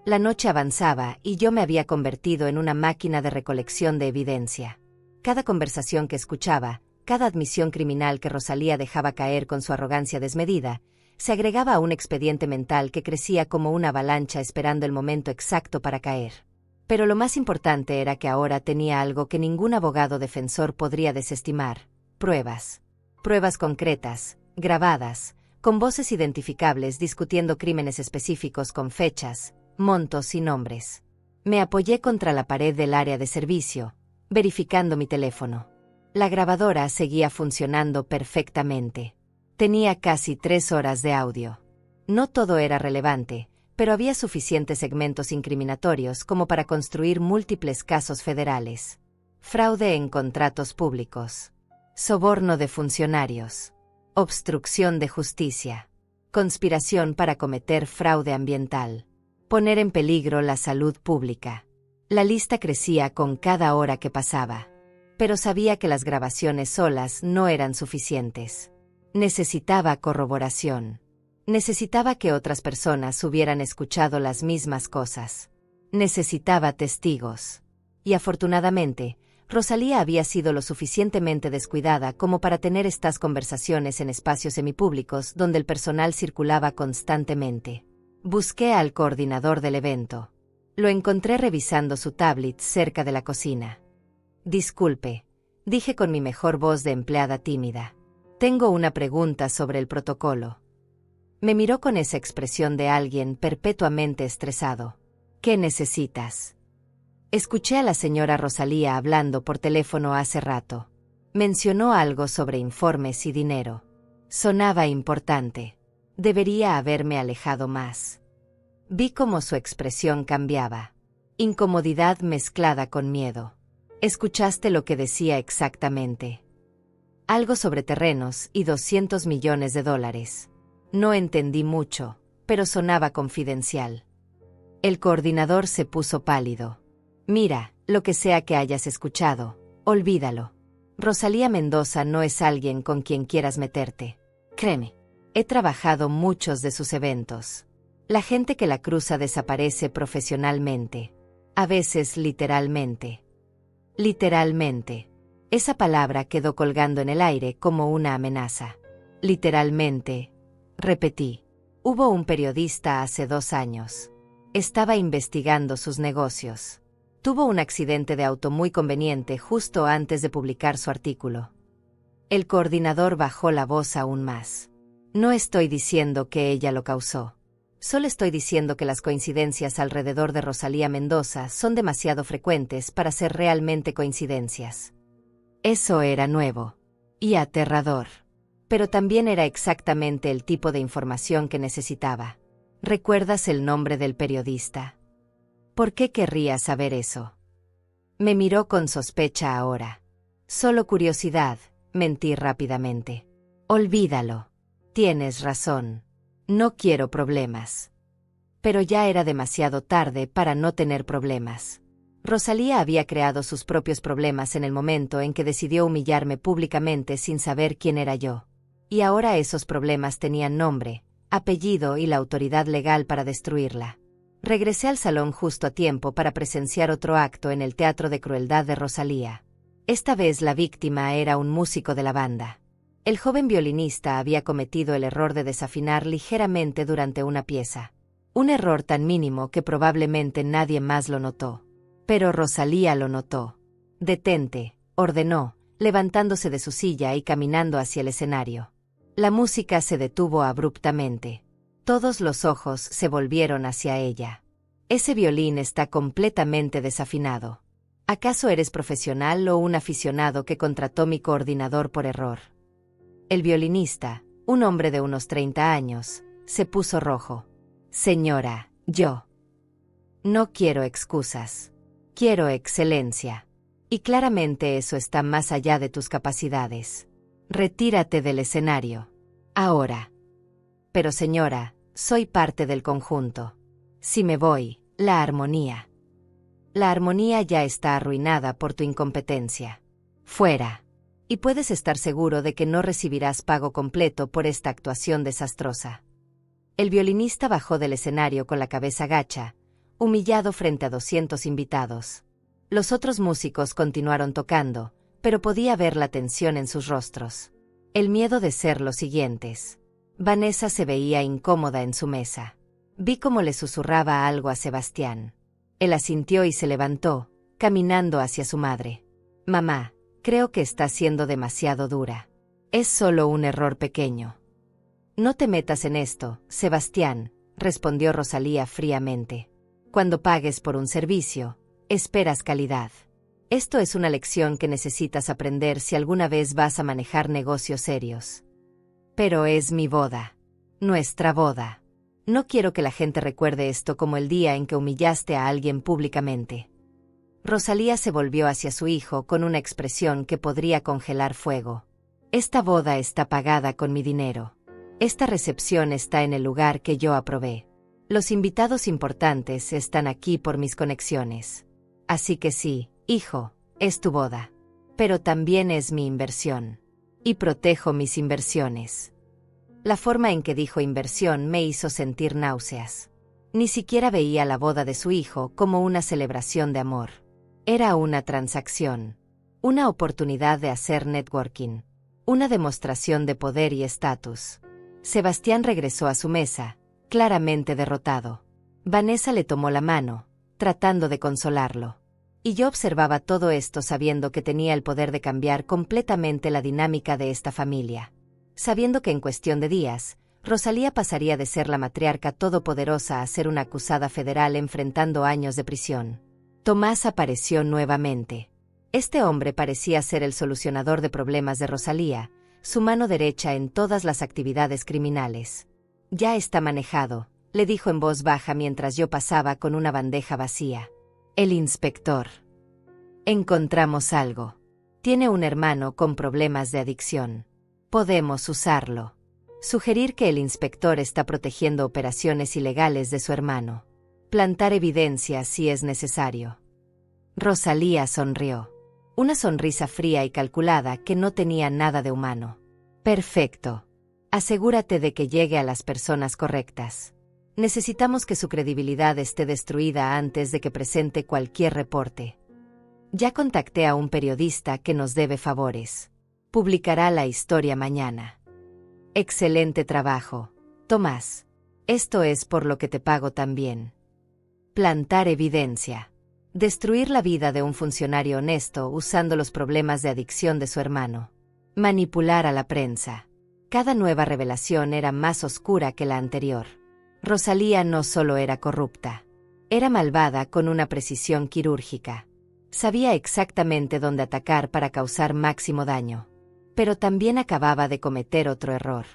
La noche avanzaba y yo me había convertido en una máquina de recolección de evidencia. Cada conversación que escuchaba, cada admisión criminal que Rosalía dejaba caer con su arrogancia desmedida, se agregaba a un expediente mental que crecía como una avalancha esperando el momento exacto para caer. Pero lo más importante era que ahora tenía algo que ningún abogado defensor podría desestimar: pruebas. Pruebas concretas, grabadas, con voces identificables discutiendo crímenes específicos con fechas, montos y nombres. Me apoyé contra la pared del área de servicio, verificando mi teléfono. La grabadora seguía funcionando perfectamente. Tenía casi 3 horas de audio. No todo era relevante, pero había suficientes segmentos incriminatorios como para construir múltiples casos federales. Fraude en contratos públicos. Soborno de funcionarios. Obstrucción de justicia. Conspiración para cometer fraude ambiental. Poner en peligro la salud pública. La lista crecía con cada hora que pasaba. Pero sabía que las grabaciones solas no eran suficientes. Necesitaba corroboración. Necesitaba que otras personas hubieran escuchado las mismas cosas. Necesitaba testigos. Y afortunadamente, Rosalía había sido lo suficientemente descuidada como para tener estas conversaciones en espacios semipúblicos donde el personal circulaba constantemente. Busqué al coordinador del evento. Lo encontré revisando su tablet cerca de la cocina. Disculpe, dije con mi mejor voz de empleada tímida. Tengo una pregunta sobre el protocolo. Me miró con esa expresión de alguien perpetuamente estresado. ¿Qué necesitas? Escuché a la señora Rosalía hablando por teléfono hace rato. Mencionó algo sobre informes y dinero. Sonaba importante. Debería haberme alejado más. Vi cómo su expresión cambiaba. Incomodidad mezclada con miedo. ¿Escuchaste lo que decía exactamente? Algo sobre terrenos y $200 millones. No entendí mucho, pero sonaba confidencial. El coordinador se puso pálido. Mira, lo que sea que hayas escuchado, olvídalo. Rosalía Mendoza no es alguien con quien quieras meterte. Créeme, he trabajado muchos de sus eventos. La gente que la cruza desaparece profesionalmente. A veces literalmente. Literalmente. Esa palabra quedó colgando en el aire como una amenaza. Literalmente, repetí. Hubo un periodista hace 2 años. Estaba investigando sus negocios. Tuvo un accidente de auto muy conveniente justo antes de publicar su artículo. El coordinador bajó la voz aún más. No estoy diciendo que ella lo causó. Solo estoy diciendo que las coincidencias alrededor de Rosalía Mendoza son demasiado frecuentes para ser realmente coincidencias. Eso era nuevo. Y aterrador. Pero también era exactamente el tipo de información que necesitaba. ¿Recuerdas el nombre del periodista? ¿Por qué querría saber eso? Me miró con sospecha ahora. Solo curiosidad, mentí rápidamente. Olvídalo. Tienes razón. No quiero problemas. Pero ya era demasiado tarde para no tener problemas. Rosalía había creado sus propios problemas en el momento en que decidió humillarme públicamente sin saber quién era yo. Y ahora esos problemas tenían nombre, apellido y la autoridad legal para destruirla. Regresé al salón justo a tiempo para presenciar otro acto en el teatro de crueldad de Rosalía. Esta vez la víctima era un músico de la banda. El joven violinista había cometido el error de desafinar ligeramente durante una pieza. Un error tan mínimo que probablemente nadie más lo notó. Pero Rosalía lo notó. «Detente», ordenó, levantándose de su silla y caminando hacia el escenario. La música se detuvo abruptamente. Todos los ojos se volvieron hacia ella. «Ese violín está completamente desafinado. ¿Acaso eres profesional o un aficionado que contrató mi coordinador por error?» El violinista, un hombre de unos 30 años, se puso rojo. «Señora, yo no quiero excusas. Quiero excelencia. Y claramente eso está más allá de tus capacidades. Retírate del escenario. Ahora». «Pero señora, soy parte del conjunto. Si me voy, la armonía. La armonía ya está arruinada por tu incompetencia. Fuera. Y puedes estar seguro de que no recibirás pago completo por esta actuación desastrosa». El violinista bajó del escenario con la cabeza gacha, humillado frente a 200 invitados. Los otros músicos continuaron tocando, pero podía ver la tensión en sus rostros. El miedo de ser los siguientes. Vanessa se veía incómoda en su mesa. Vi cómo le susurraba algo a Sebastián. Él asintió y se levantó, caminando hacia su madre. «Mamá, creo que está siendo demasiado dura. Es solo un error pequeño». «No te metas en esto, Sebastián», respondió Rosalía fríamente. «Cuando pagues por un servicio, esperas calidad. Esto es una lección que necesitas aprender si alguna vez vas a manejar negocios serios». «Pero es mi boda. Nuestra boda. No quiero que la gente recuerde esto como el día en que humillaste a alguien públicamente». Rosalía se volvió hacia su hijo con una expresión que podría congelar fuego. «Esta boda está pagada con mi dinero. Esta recepción está en el lugar que yo aprobé. Los invitados importantes están aquí por mis conexiones. Así que sí, hijo, es tu boda. Pero también es mi inversión. Y protejo mis inversiones». La forma en que dijo inversión me hizo sentir náuseas. Ni siquiera veía la boda de su hijo como una celebración de amor. Era una transacción. Una oportunidad de hacer networking. Una demostración de poder y estatus. Sebastián regresó a su mesa, claramente derrotado. Vanessa le tomó la mano, tratando de consolarlo. Y yo observaba todo esto sabiendo que tenía el poder de cambiar completamente la dinámica de esta familia. Sabiendo que en cuestión de días, Rosalía pasaría de ser la matriarca todopoderosa a ser una acusada federal enfrentando años de prisión. Tomás apareció nuevamente. Este hombre parecía ser el solucionador de problemas de Rosalía, su mano derecha en todas las actividades criminales. «Ya está manejado», le dijo en voz baja mientras yo pasaba con una bandeja vacía. «El inspector. Encontramos algo. Tiene un hermano con problemas de adicción. Podemos usarlo. Sugerir que el inspector está protegiendo operaciones ilegales de su hermano. Plantar evidencia si es necesario». Rosalía sonrió. Una sonrisa fría y calculada que no tenía nada de humano. «Perfecto. Asegúrate de que llegue a las personas correctas. Necesitamos que su credibilidad esté destruida antes de que presente cualquier reporte. Ya contacté a un periodista que nos debe favores. Publicará la historia mañana». «Excelente trabajo, Tomás. Esto es por lo que te pago también». Plantar evidencia. Destruir la vida de un funcionario honesto usando los problemas de adicción de su hermano. Manipular a la prensa. Cada nueva revelación era más oscura que la anterior. Rosalía no solo era corrupta. Era malvada con una precisión quirúrgica. Sabía exactamente dónde atacar para causar máximo daño. Pero también acababa de cometer otro error.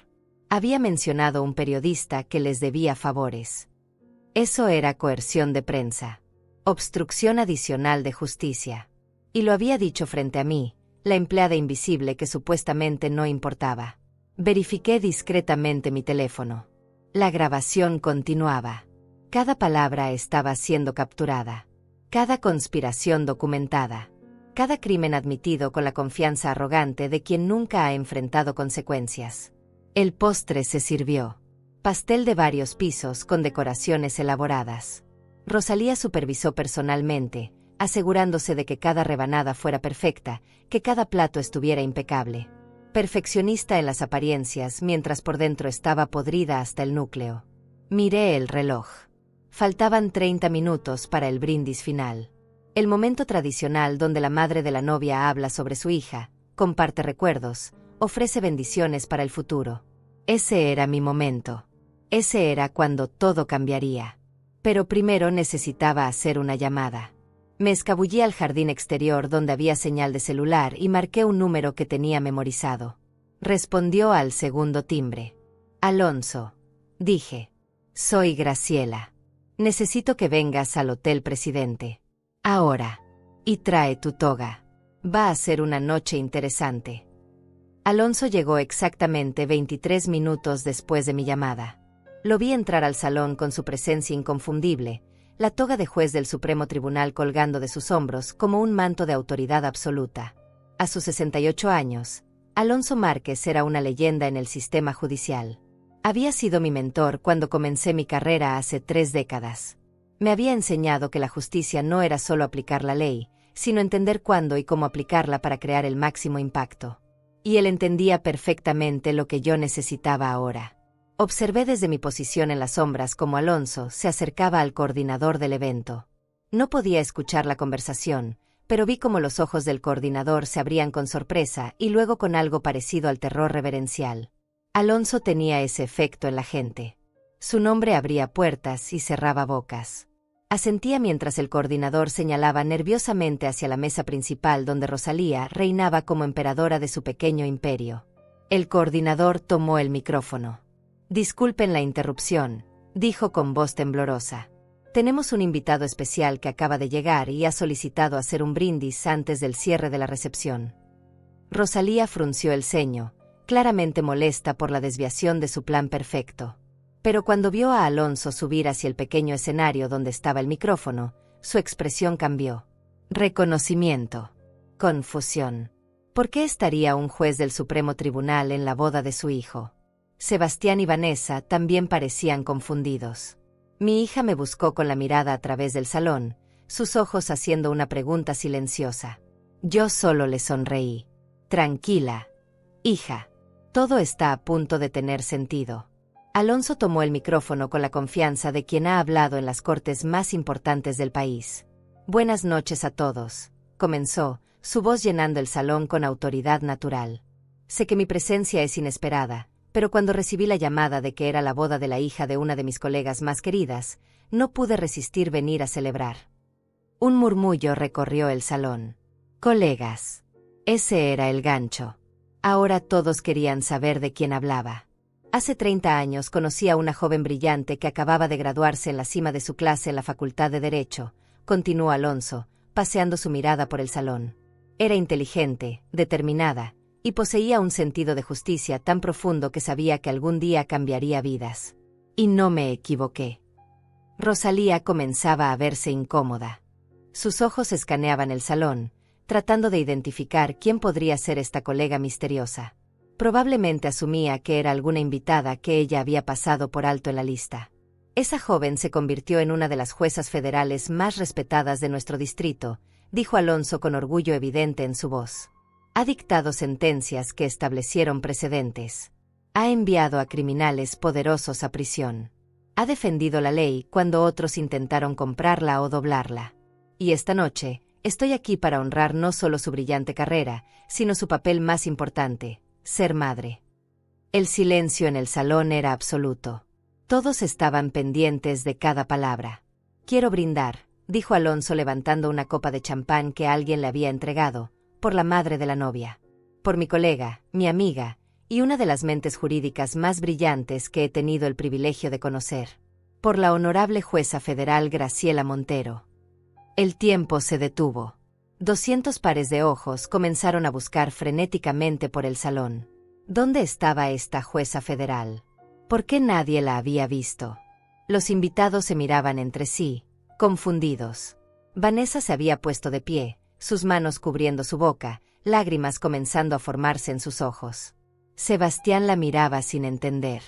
Había mencionado un periodista que les debía favores. Eso era coerción de prensa. Obstrucción adicional de justicia. Y lo había dicho frente a mí, la empleada invisible que supuestamente no importaba. Verifiqué discretamente mi teléfono. La grabación continuaba. Cada palabra estaba siendo capturada. Cada conspiración documentada. Cada crimen admitido con la confianza arrogante de quien nunca ha enfrentado consecuencias. El postre se sirvió. Pastel de varios pisos con decoraciones elaboradas. Rosalía supervisó personalmente, asegurándose de que cada rebanada fuera perfecta, que cada plato estuviera impecable. Perfeccionista en las apariencias, mientras por dentro estaba podrida hasta el núcleo. Miré el reloj. Faltaban 30 minutos para el brindis final. El momento tradicional donde la madre de la novia habla sobre su hija, comparte recuerdos, ofrece bendiciones para el futuro. Ese era mi momento. Ese era cuando todo cambiaría. Pero primero necesitaba hacer una llamada. Me escabullí al jardín exterior donde había señal de celular y marqué un número que tenía memorizado. Respondió al segundo timbre. Alonso. Dije. Soy Graciela. Necesito que vengas al Hotel Presidente. Ahora. Y trae tu toga. Va a ser una noche interesante. Alonso llegó exactamente 23 minutos después de mi llamada. Lo vi entrar al salón con su presencia inconfundible, la toga de juez del Supremo Tribunal colgando de sus hombros como un manto de autoridad absoluta. A sus 68 años, Alonso Márquez era una leyenda en el sistema judicial. Había sido mi mentor cuando comencé mi carrera hace 3 décadas. Me había enseñado que la justicia no era solo aplicar la ley, sino entender cuándo y cómo aplicarla para crear el máximo impacto. Y él entendía perfectamente lo que yo necesitaba ahora. Observé desde mi posición en las sombras cómo Alonso se acercaba al coordinador del evento. No podía escuchar la conversación, pero vi cómo los ojos del coordinador se abrían con sorpresa y luego con algo parecido al terror reverencial. Alonso tenía ese efecto en la gente. Su nombre abría puertas y cerraba bocas. Asentía mientras el coordinador señalaba nerviosamente hacia la mesa principal donde Rosalía reinaba como emperadora de su pequeño imperio. El coordinador tomó el micrófono. Disculpen la interrupción, dijo con voz temblorosa. Tenemos un invitado especial que acaba de llegar y ha solicitado hacer un brindis antes del cierre de la recepción. Rosalía frunció el ceño, claramente molesta por la desviación de su plan perfecto. Pero cuando vio a Alonso subir hacia el pequeño escenario donde estaba el micrófono, su expresión cambió. Reconocimiento. Confusión. ¿Por qué estaría un juez del Supremo Tribunal en la boda de su hijo? Sebastián y Vanessa también parecían confundidos. Mi hija me buscó con la mirada a través del salón, sus ojos haciendo una pregunta silenciosa. Yo solo le sonreí. Tranquila, hija. Todo está a punto de tener sentido. Alonso tomó el micrófono con la confianza de quien ha hablado en las cortes más importantes del país. Buenas noches a todos, comenzó, su voz llenando el salón con autoridad natural. Sé que mi presencia es inesperada, pero cuando recibí la llamada de que era la boda de la hija de una de mis colegas más queridas, no pude resistir venir a celebrar. Un murmullo recorrió el salón. Colegas. Ese era el gancho. Ahora todos querían saber de quién hablaba. Hace 30 años conocí a una joven brillante que acababa de graduarse en la cima de su clase en la Facultad de Derecho, continuó Alonso, paseando su mirada por el salón. Era inteligente, determinada, y poseía un sentido de justicia tan profundo que sabía que algún día cambiaría vidas. Y no me equivoqué. Rosalía comenzaba a verse incómoda. Sus ojos escaneaban el salón, tratando de identificar quién podría ser esta colega misteriosa. Probablemente asumía que era alguna invitada que ella había pasado por alto en la lista. Esa joven se convirtió en una de las juezas federales más respetadas de nuestro distrito, dijo Alonso con orgullo evidente en su voz. Ha dictado sentencias que establecieron precedentes. Ha enviado a criminales poderosos a prisión. Ha defendido la ley cuando otros intentaron comprarla o doblarla. Y esta noche, estoy aquí para honrar no solo su brillante carrera, sino su papel más importante, ser madre. El silencio en el salón era absoluto. Todos estaban pendientes de cada palabra. Quiero brindar, dijo Alonso levantando una copa de champán que alguien le había entregado, por la madre de la novia, por mi colega, mi amiga, y una de las mentes jurídicas más brillantes que he tenido el privilegio de conocer, por la honorable jueza federal Graciela Montero. El tiempo se detuvo. 200 pares de ojos comenzaron a buscar frenéticamente por el salón. ¿Dónde estaba esta jueza federal? ¿Por qué nadie la había visto? Los invitados se miraban entre sí, confundidos. Vanessa se había puesto de pie, sus manos cubriendo su boca, lágrimas comenzando a formarse en sus ojos. Sebastián la miraba sin entender.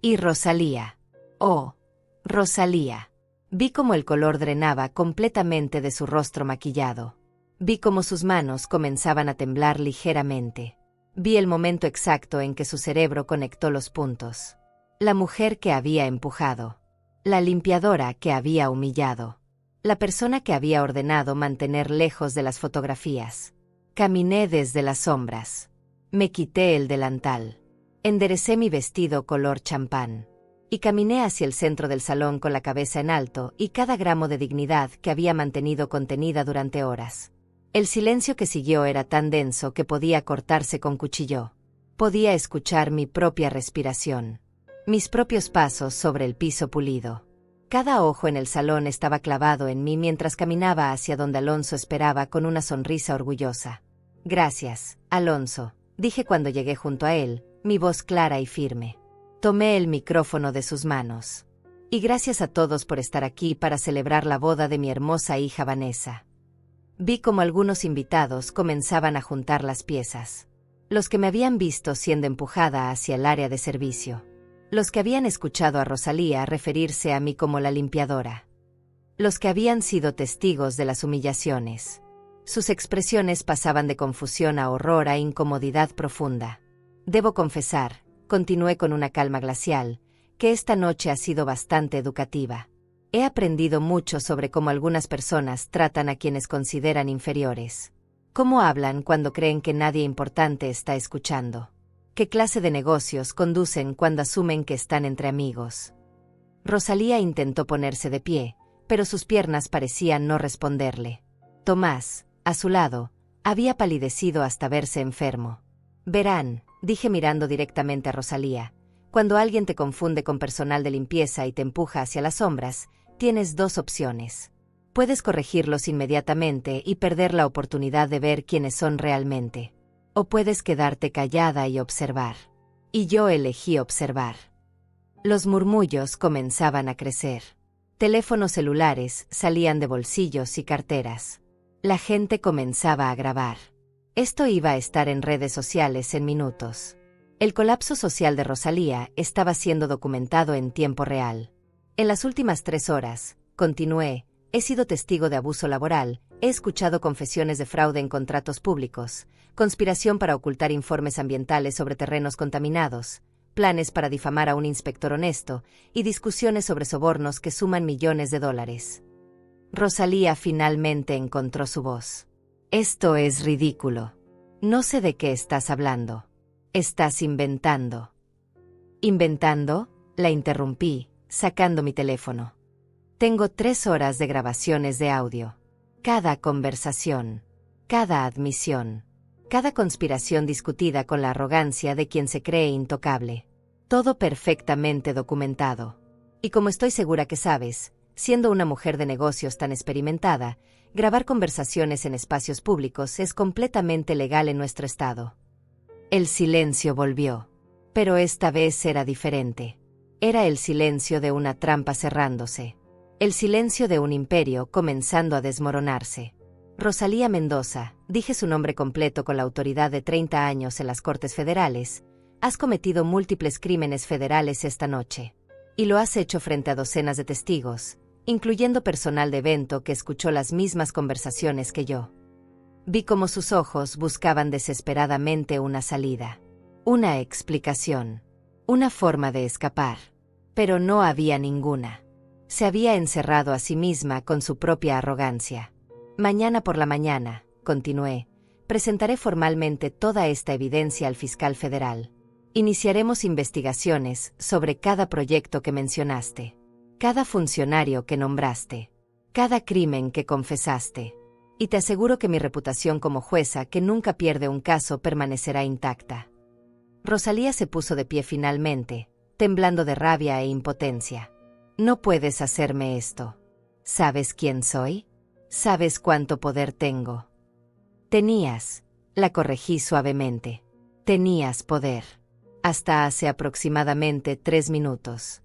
¿Y Rosalía? Oh, Rosalía. Vi cómo el color drenaba completamente de su rostro maquillado. Vi cómo sus manos comenzaban a temblar ligeramente. Vi el momento exacto en que su cerebro conectó los puntos. La mujer que había empujado. La limpiadora que había humillado. La persona que había ordenado mantener lejos de las fotografías. Caminé desde las sombras. Me quité el delantal. Enderecé mi vestido color champán. Y caminé hacia el centro del salón con la cabeza en alto y cada gramo de dignidad que había mantenido contenida durante horas. El silencio que siguió era tan denso que podía cortarse con cuchillo. Podía escuchar mi propia respiración. Mis propios pasos sobre el piso pulido. Cada ojo en el salón estaba clavado en mí mientras caminaba hacia donde Alonso esperaba con una sonrisa orgullosa. Gracias, Alonso, dije cuando llegué junto a él, mi voz clara y firme. Tomé el micrófono de sus manos. Y gracias a todos por estar aquí para celebrar la boda de mi hermosa hija Vanessa. Vi como algunos invitados comenzaban a juntar las piezas. Los que me habían visto siendo empujada hacia el área de servicio. Los que habían escuchado a Rosalía referirse a mí como la limpiadora. Los que habían sido testigos de las humillaciones. Sus expresiones pasaban de confusión a horror a incomodidad profunda. Debo confesar, continué con una calma glacial, que esta noche ha sido bastante educativa. He aprendido mucho sobre cómo algunas personas tratan a quienes consideran inferiores. Cómo hablan cuando creen que nadie importante está escuchando. ¿Qué clase de negocios conducen cuando asumen que están entre amigos? Rosalía intentó ponerse de pie, pero sus piernas parecían no responderle. Tomás, a su lado, había palidecido hasta verse enfermo. Verán, dije mirando directamente a Rosalía, cuando alguien te confunde con personal de limpieza y te empuja hacia las sombras, tienes dos opciones. Puedes corregirlos inmediatamente y perder la oportunidad de ver quiénes son realmente. O puedes quedarte callada y observar. Y yo elegí observar. Los murmullos comenzaban a crecer. Teléfonos celulares salían de bolsillos y carteras. La gente comenzaba a grabar. Esto iba a estar en redes sociales en minutos. El colapso social de Rosalía estaba siendo documentado en tiempo real. En las últimas 3 horas, continué, he sido testigo de abuso laboral, he escuchado confesiones de fraude en contratos públicos, conspiración para ocultar informes ambientales sobre terrenos contaminados, planes para difamar a un inspector honesto y discusiones sobre sobornos que suman millones de dólares. Rosalía finalmente encontró su voz. Esto es ridículo. No sé de qué estás hablando. Estás inventando. ¿Inventando? La interrumpí, sacando mi teléfono. Tengo 3 horas de grabaciones de audio. Cada conversación, cada admisión, cada conspiración discutida con la arrogancia de quien se cree intocable. Todo perfectamente documentado. Y como estoy segura que sabes, siendo una mujer de negocios tan experimentada, grabar conversaciones en espacios públicos es completamente legal en nuestro estado. El silencio volvió. Pero esta vez era diferente. Era el silencio de una trampa cerrándose. El silencio de un imperio comenzando a desmoronarse. Rosalía Mendoza, dije su nombre completo con la autoridad de 30 años en las Cortes Federales, has cometido múltiples crímenes federales esta noche. Y lo has hecho frente a docenas de testigos, incluyendo personal de evento que escuchó las mismas conversaciones que yo. Vi cómo sus ojos buscaban desesperadamente una salida, una explicación, una forma de escapar. Pero no había ninguna. Se había encerrado a sí misma con su propia arrogancia. Mañana por la mañana, continué, presentaré formalmente toda esta evidencia al fiscal federal. Iniciaremos investigaciones sobre cada proyecto que mencionaste, cada funcionario que nombraste, cada crimen que confesaste. Y te aseguro que mi reputación como jueza que nunca pierde un caso permanecerá intacta. Rosalía se puso de pie finalmente, temblando de rabia e impotencia. No puedes hacerme esto. ¿Sabes quién soy? ¿Sabes cuánto poder tengo? Tenías, la corregí suavemente. Tenías poder. Hasta hace aproximadamente 3 minutos.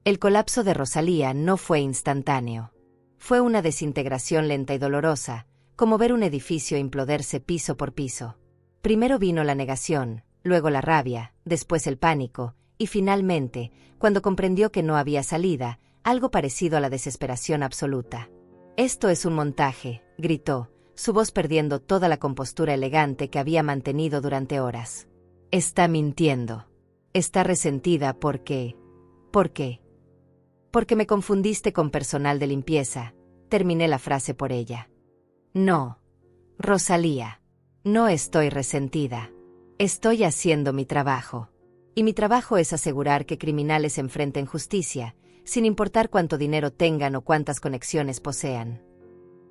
El colapso de Rosalía no fue instantáneo. Fue una desintegración lenta y dolorosa, como ver un edificio imploderse piso por piso. Primero vino la negación, luego la rabia, después el pánico, y finalmente, cuando comprendió que no había salida, algo parecido a la desesperación absoluta. «Esto es un montaje», gritó, su voz perdiendo toda la compostura elegante que había mantenido durante horas. «Está mintiendo. Está resentida porque... ¿Por qué? Porque me confundiste con personal de limpieza», terminé la frase por ella. «No, Rosalía, no estoy resentida. Estoy haciendo mi trabajo. Y mi trabajo es asegurar que criminales enfrenten justicia, sin importar cuánto dinero tengan o cuántas conexiones posean».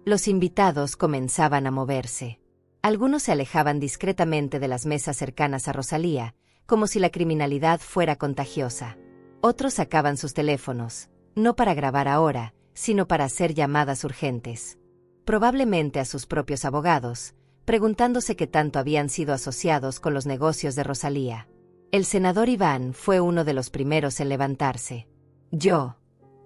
Los invitados comenzaban a moverse. Algunos se alejaban discretamente de las mesas cercanas a Rosalía, como si la criminalidad fuera contagiosa. Otros sacaban sus teléfonos, no para grabar ahora, sino para hacer llamadas urgentes. Probablemente a sus propios abogados, preguntándose qué tanto habían sido asociados con los negocios de Rosalía. El senador Iván fue uno de los primeros en levantarse. «Yo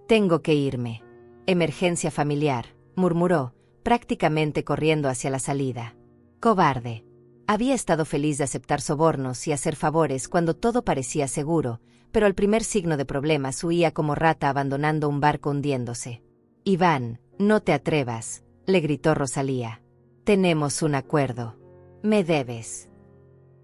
tengo que irme. Emergencia familiar», murmuró, prácticamente corriendo hacia la salida. Cobarde. Había estado feliz de aceptar sobornos y hacer favores cuando todo parecía seguro, pero al primer signo de problemas huía como rata abandonando un barco hundiéndose. «Iván, no te atrevas», le gritó Rosalía. «Tenemos un acuerdo. Me debes».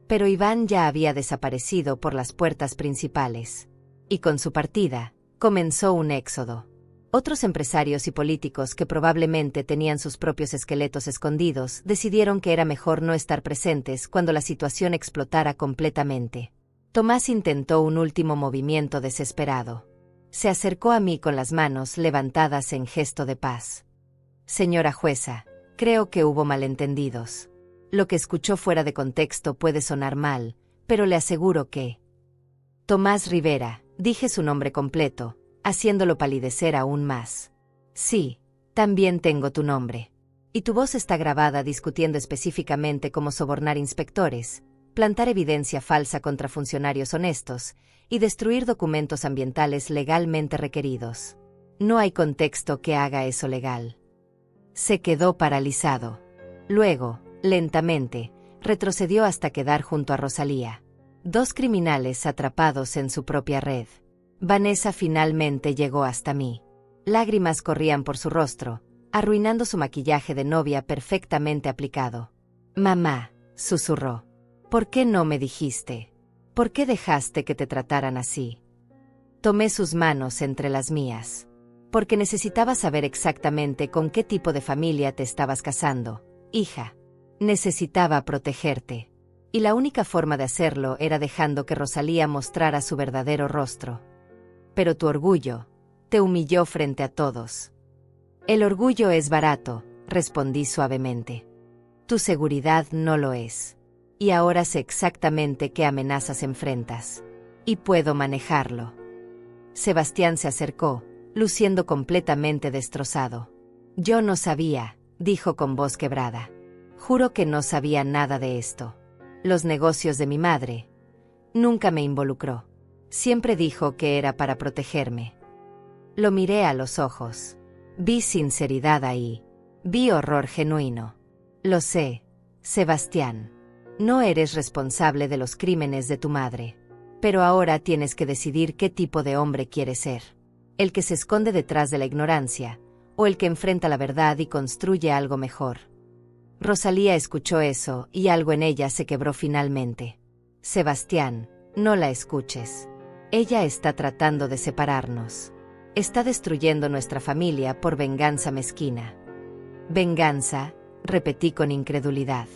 Pero Iván ya había desaparecido por las puertas principales. Y con su partida, comenzó un éxodo. Otros empresarios y políticos que probablemente tenían sus propios esqueletos escondidos decidieron que era mejor no estar presentes cuando la situación explotara completamente. Tomás intentó un último movimiento desesperado. Se acercó a mí con las manos levantadas en gesto de paz. «Señora jueza, creo que hubo malentendidos. Lo que escuchó fuera de contexto puede sonar mal, pero le aseguro que...». «Tomás Rivera», dije su nombre completo, haciéndolo palidecer aún más. «Sí, también tengo tu nombre. Y tu voz está grabada discutiendo específicamente cómo sobornar inspectores, plantar evidencia falsa contra funcionarios honestos y destruir documentos ambientales legalmente requeridos. No hay contexto que haga eso legal». Se quedó paralizado. Luego, lentamente, retrocedió hasta quedar junto a Rosalía. Dos criminales atrapados en su propia red. Vanessa finalmente llegó hasta mí. Lágrimas corrían por su rostro, arruinando su maquillaje de novia perfectamente aplicado. «Mamá», susurró, «¿por qué no me dijiste? ¿Por qué dejaste que te trataran así?» Tomé sus manos entre las mías. «Porque necesitaba saber exactamente con qué tipo de familia te estabas casando, hija. Necesitaba protegerte. Y la única forma de hacerlo era dejando que Rosalía mostrara su verdadero rostro. Pero tu orgullo te humilló frente a todos». «El orgullo es barato», respondí suavemente. «Tu seguridad no lo es. Y ahora sé exactamente qué amenazas enfrentas. Y puedo manejarlo». Sebastián se acercó, luciendo completamente destrozado. «Yo no sabía», dijo con voz quebrada. «Juro que no sabía nada de esto. Los negocios de mi madre. Nunca me involucró. Siempre dijo que era para protegerme». Lo miré a los ojos. Vi sinceridad ahí. Vi horror genuino. «Lo sé, Sebastián. No eres responsable de los crímenes de tu madre. Pero ahora tienes que decidir qué tipo de hombre quieres ser. El que se esconde detrás de la ignorancia, o el que enfrenta la verdad y construye algo mejor». Rosalía escuchó eso y algo en ella se quebró finalmente. «Sebastián, no la escuches. Ella está tratando de separarnos. Está destruyendo nuestra familia por venganza mezquina». «¿Venganza?», repetí con incredulidad.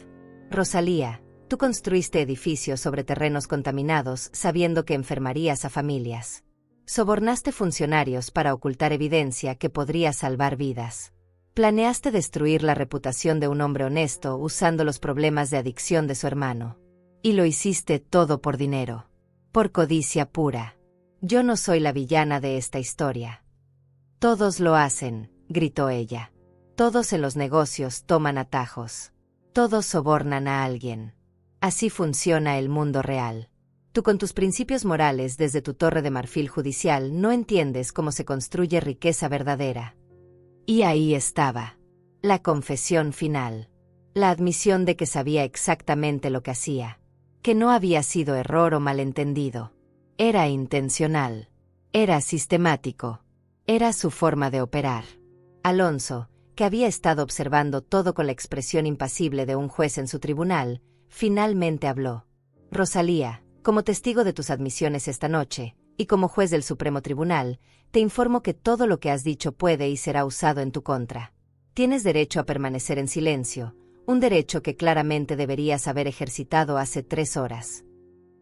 «Rosalía, tú construiste edificios sobre terrenos contaminados sabiendo que enfermarías a familias. Sobornaste funcionarios para ocultar evidencia que podría salvar vidas. Planeaste destruir la reputación de un hombre honesto usando los problemas de adicción de su hermano. Y lo hiciste todo por dinero. Por codicia pura. Yo no soy la villana de esta historia». «Todos lo hacen», gritó ella. Todos en los negocios toman atajos. Todos sobornan a alguien. Así funciona el mundo real. Tú con tus principios morales desde tu torre de marfil judicial no entiendes cómo se construye riqueza verdadera. Y ahí estaba. La confesión final. La admisión de que sabía exactamente lo que hacía. Que no había sido error o malentendido. Era intencional. Era sistemático. Era su forma de operar. Alonso, que había estado observando todo con la expresión impasible de un juez en su tribunal, finalmente habló. Rosalía, como testigo de tus admisiones esta noche, y como juez del Supremo Tribunal, te informo que todo lo que has dicho puede y será usado en tu contra. Tienes derecho a permanecer en silencio, un derecho que claramente deberías haber ejercitado hace 3 horas.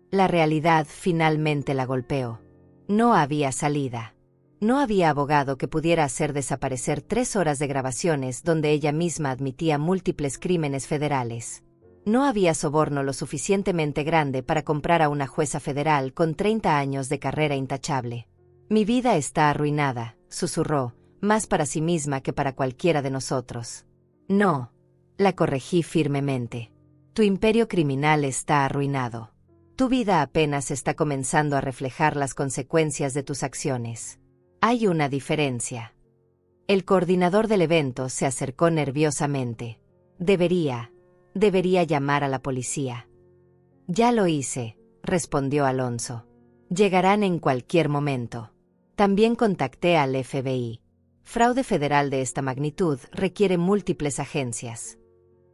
La realidad finalmente la golpeó. No había salida. No había abogado que pudiera hacer desaparecer 3 horas de grabaciones donde ella misma admitía múltiples crímenes federales. No había soborno lo suficientemente grande para comprar a una jueza federal con 30 años de carrera intachable. Mi vida está arruinada, susurró, más para sí misma que para cualquiera de nosotros. No, la corregí firmemente. Tu imperio criminal está arruinado. Tu vida apenas está comenzando a reflejar las consecuencias de tus acciones. Hay una diferencia. El coordinador del evento se acercó nerviosamente. Debería llamar a la policía. Ya lo hice, respondió Alonso. Llegarán en cualquier momento. También contacté al FBI. Fraude federal de esta magnitud requiere múltiples agencias.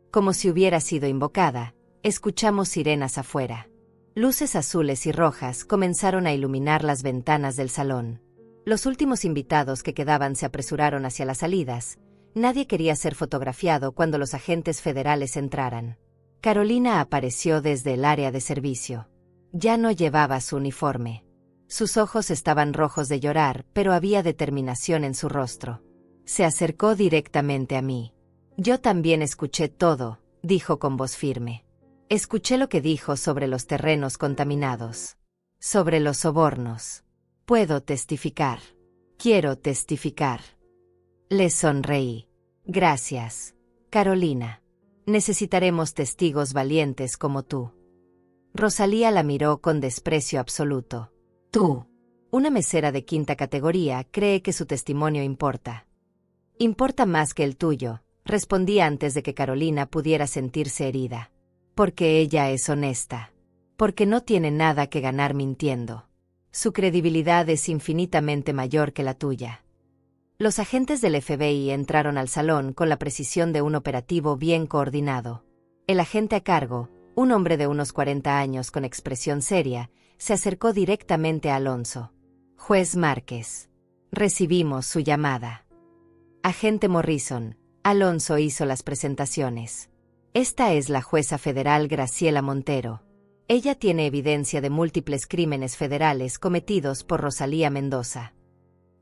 Como si hubiera sido invocada, escuchamos sirenas afuera. Luces azules y rojas comenzaron a iluminar las ventanas del salón. Los últimos invitados que quedaban se apresuraron hacia las salidas. Nadie quería ser fotografiado cuando los agentes federales entraran. Carolina apareció desde el área de servicio. Ya no llevaba su uniforme. Sus ojos estaban rojos de llorar, pero había determinación en su rostro. Se acercó directamente a mí. Yo también escuché todo, dijo con voz firme. Escuché lo que dijo sobre los terrenos contaminados. Sobre los sobornos. Puedo testificar. Quiero testificar. Le sonreí. Gracias, Carolina. Necesitaremos testigos valientes como tú. Rosalía la miró con desprecio absoluto. Tú. Una mesera de 5ª categoría cree que su testimonio importa. Importa más que el tuyo, respondí antes de que Carolina pudiera sentirse herida. Porque ella es honesta. Porque no tiene nada que ganar mintiendo. Su credibilidad es infinitamente mayor que la tuya. Los agentes del FBI entraron al salón con la precisión de un operativo bien coordinado. El agente a cargo, un hombre de unos 40 años con expresión seria, se acercó directamente a Alonso. Juez Márquez. Recibimos su llamada. Agente Morrison. Alonso hizo las presentaciones. Esta es la jueza federal Graciela Montero. Ella tiene evidencia de múltiples crímenes federales cometidos por Rosalía Mendoza.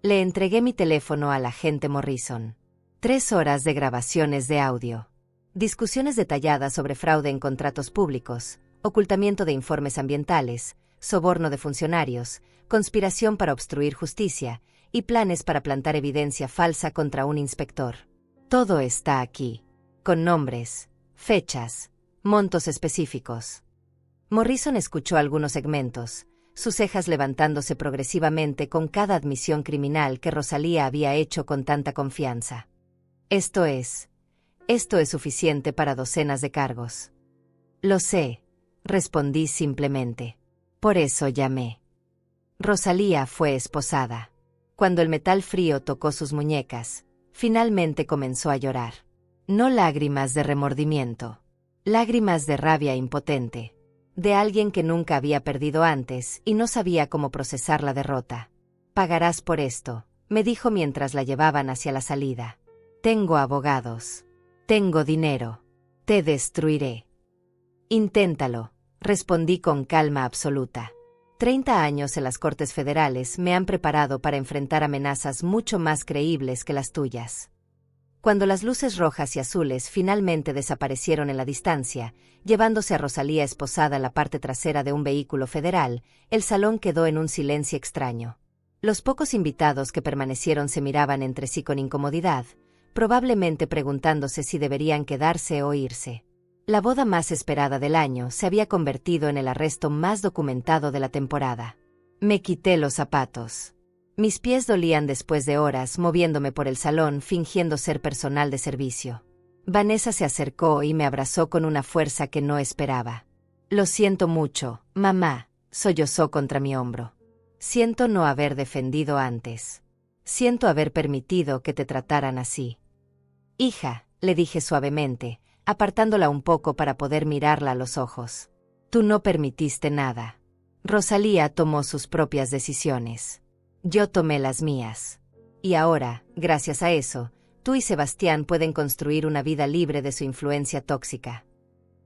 Le entregué mi teléfono al agente Morrison. 3 horas de grabaciones de audio. Discusiones detalladas sobre fraude en contratos públicos, ocultamiento de informes ambientales, soborno de funcionarios, conspiración para obstruir justicia y planes para plantar evidencia falsa contra un inspector. Todo está aquí. Con nombres, fechas, montos específicos. Morrison escuchó algunos segmentos, sus cejas levantándose progresivamente con cada admisión criminal que Rosalía había hecho con tanta confianza. Esto es suficiente para docenas de cargos. Lo sé, respondí simplemente. Por eso llamé. Rosalía fue esposada. Cuando el metal frío tocó sus muñecas, finalmente comenzó a llorar. No lágrimas de remordimiento, lágrimas de rabia impotente. De alguien que nunca había perdido antes y no sabía cómo procesar la derrota. Pagarás por esto, me dijo mientras la llevaban hacia la salida. Tengo abogados. Tengo dinero. Te destruiré. Inténtalo, respondí con calma absoluta. 30 años en las Cortes Federales me han preparado para enfrentar amenazas mucho más creíbles que las tuyas. Cuando las luces rojas y azules finalmente desaparecieron en la distancia, llevándose a Rosalía esposada en la parte trasera de un vehículo federal, el salón quedó en un silencio extraño. Los pocos invitados que permanecieron se miraban entre sí con incomodidad, probablemente preguntándose si deberían quedarse o irse. La boda más esperada del año se había convertido en el arresto más documentado de la temporada. Me quité los zapatos. Mis pies dolían después de horas moviéndome por el salón fingiendo ser personal de servicio. Vanessa se acercó y me abrazó con una fuerza que no esperaba. Lo siento mucho, mamá, sollozó contra mi hombro. Siento no haber defendido antes. Siento haber permitido que te trataran así. Hija, le dije suavemente, apartándola un poco para poder mirarla a los ojos. Tú no permitiste nada. Rosalía tomó sus propias decisiones. Yo tomé las mías. Y ahora, gracias a eso, tú y Sebastián pueden construir una vida libre de su influencia tóxica.